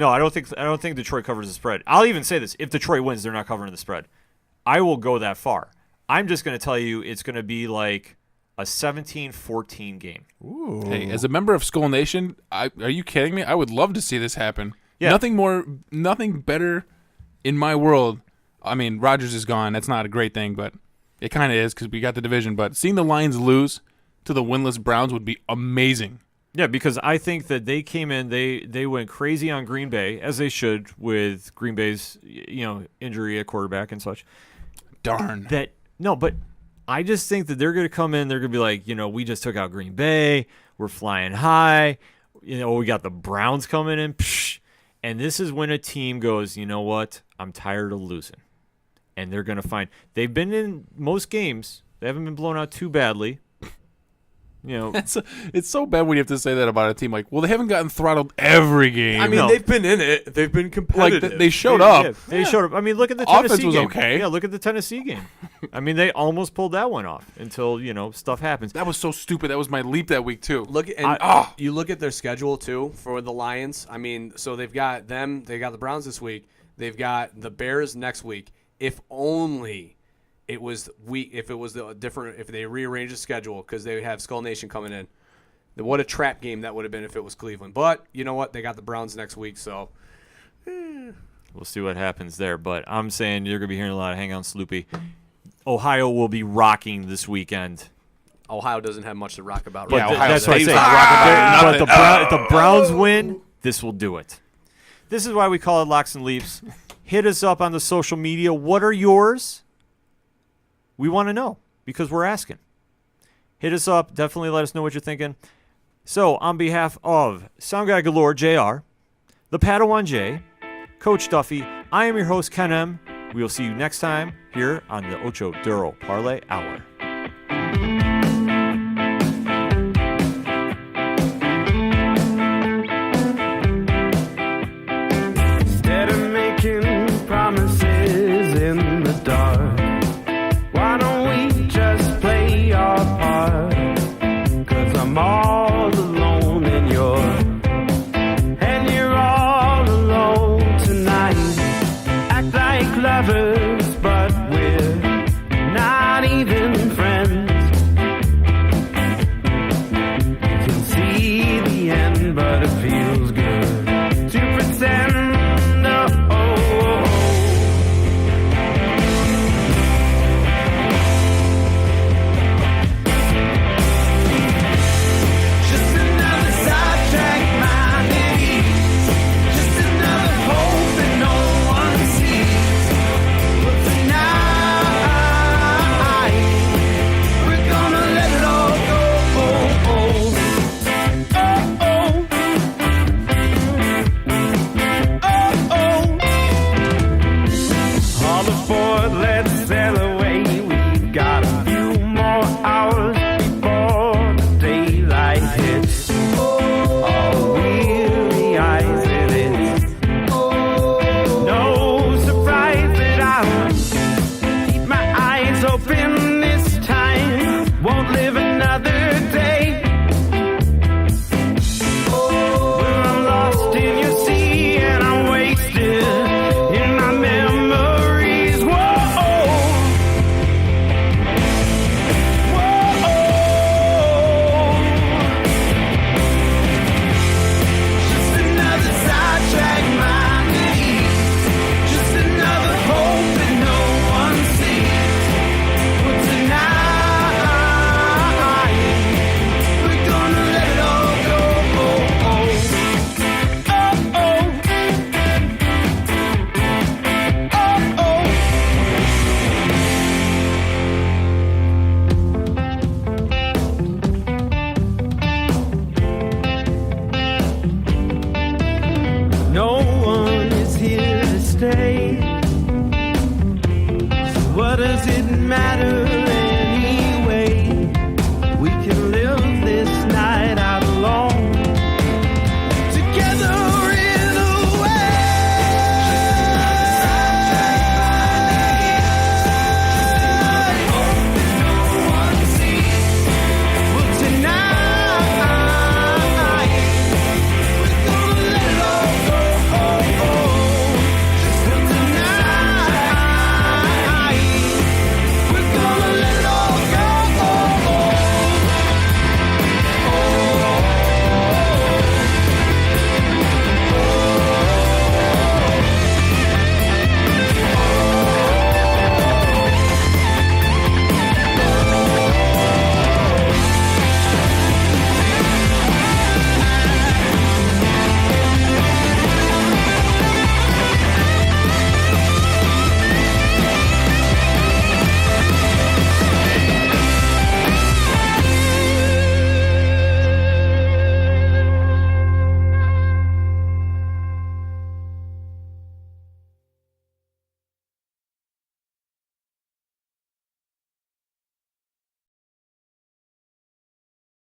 don't think Detroit covers the spread. I'll even say this: if Detroit wins, they're not covering the spread. I will go that far. I'm just going to tell you it's going to be like a 17-14 game. Ooh. Hey, as a member of Skull Nation, are you kidding me? I would love to see this happen. Yeah. Nothing better in my world. I mean, Rodgers is gone. That's not a great thing, but it kind of is because we got the division. But seeing the Lions lose to the winless Browns would be amazing. Yeah, because I think that they came in, they went crazy on Green Bay, as they should, with Green Bay's injury at quarterback and such. Darn. But I just think that they're going to come in, they're going to be like, we just took out Green Bay, we're flying high, we got the Browns coming in, and this is when a team goes, you know what, I'm tired of losing. And they're going to find, they've been in most games, they haven't been blown out too badly. It's so bad when you have to say that about a team. Like, well, they haven't gotten throttled every game. I mean, they've been in it. They've been competitive. Like, they showed up. Yeah, they showed up. I mean, look at the Offense Tennessee was game. okay. Yeah, look at the Tennessee game. I mean, they almost pulled that one off until, stuff happens. That was so stupid. That was my leap that week, too. You look at their schedule, too, for the Lions. I mean, so they've got them. They got the Browns this week. They've got the Bears next week. If only it was if they rearranged the schedule because they have Skull Nation coming in. What a trap game that would have been if it was Cleveland. But you know what? They got the Browns next week, so we'll see what happens there. But I'm saying you're going to be hearing a lot of hang on Sloopy. Ohio will be rocking this weekend. Ohio doesn't have much to rock about. But right now. that's what I say. But if the Browns win, this will do it. This is why we call it Locks and Leaps. Hit us up on the social media. What are yours? We want to know because we're asking. Hit us up. Definitely let us know what you're thinking. So, on behalf of Sound Guy Galore, JR, the Padawan J, Coach Duffy, I am your host, Ken M. We will see you next time here on the Ocho Duro Parlay Hour.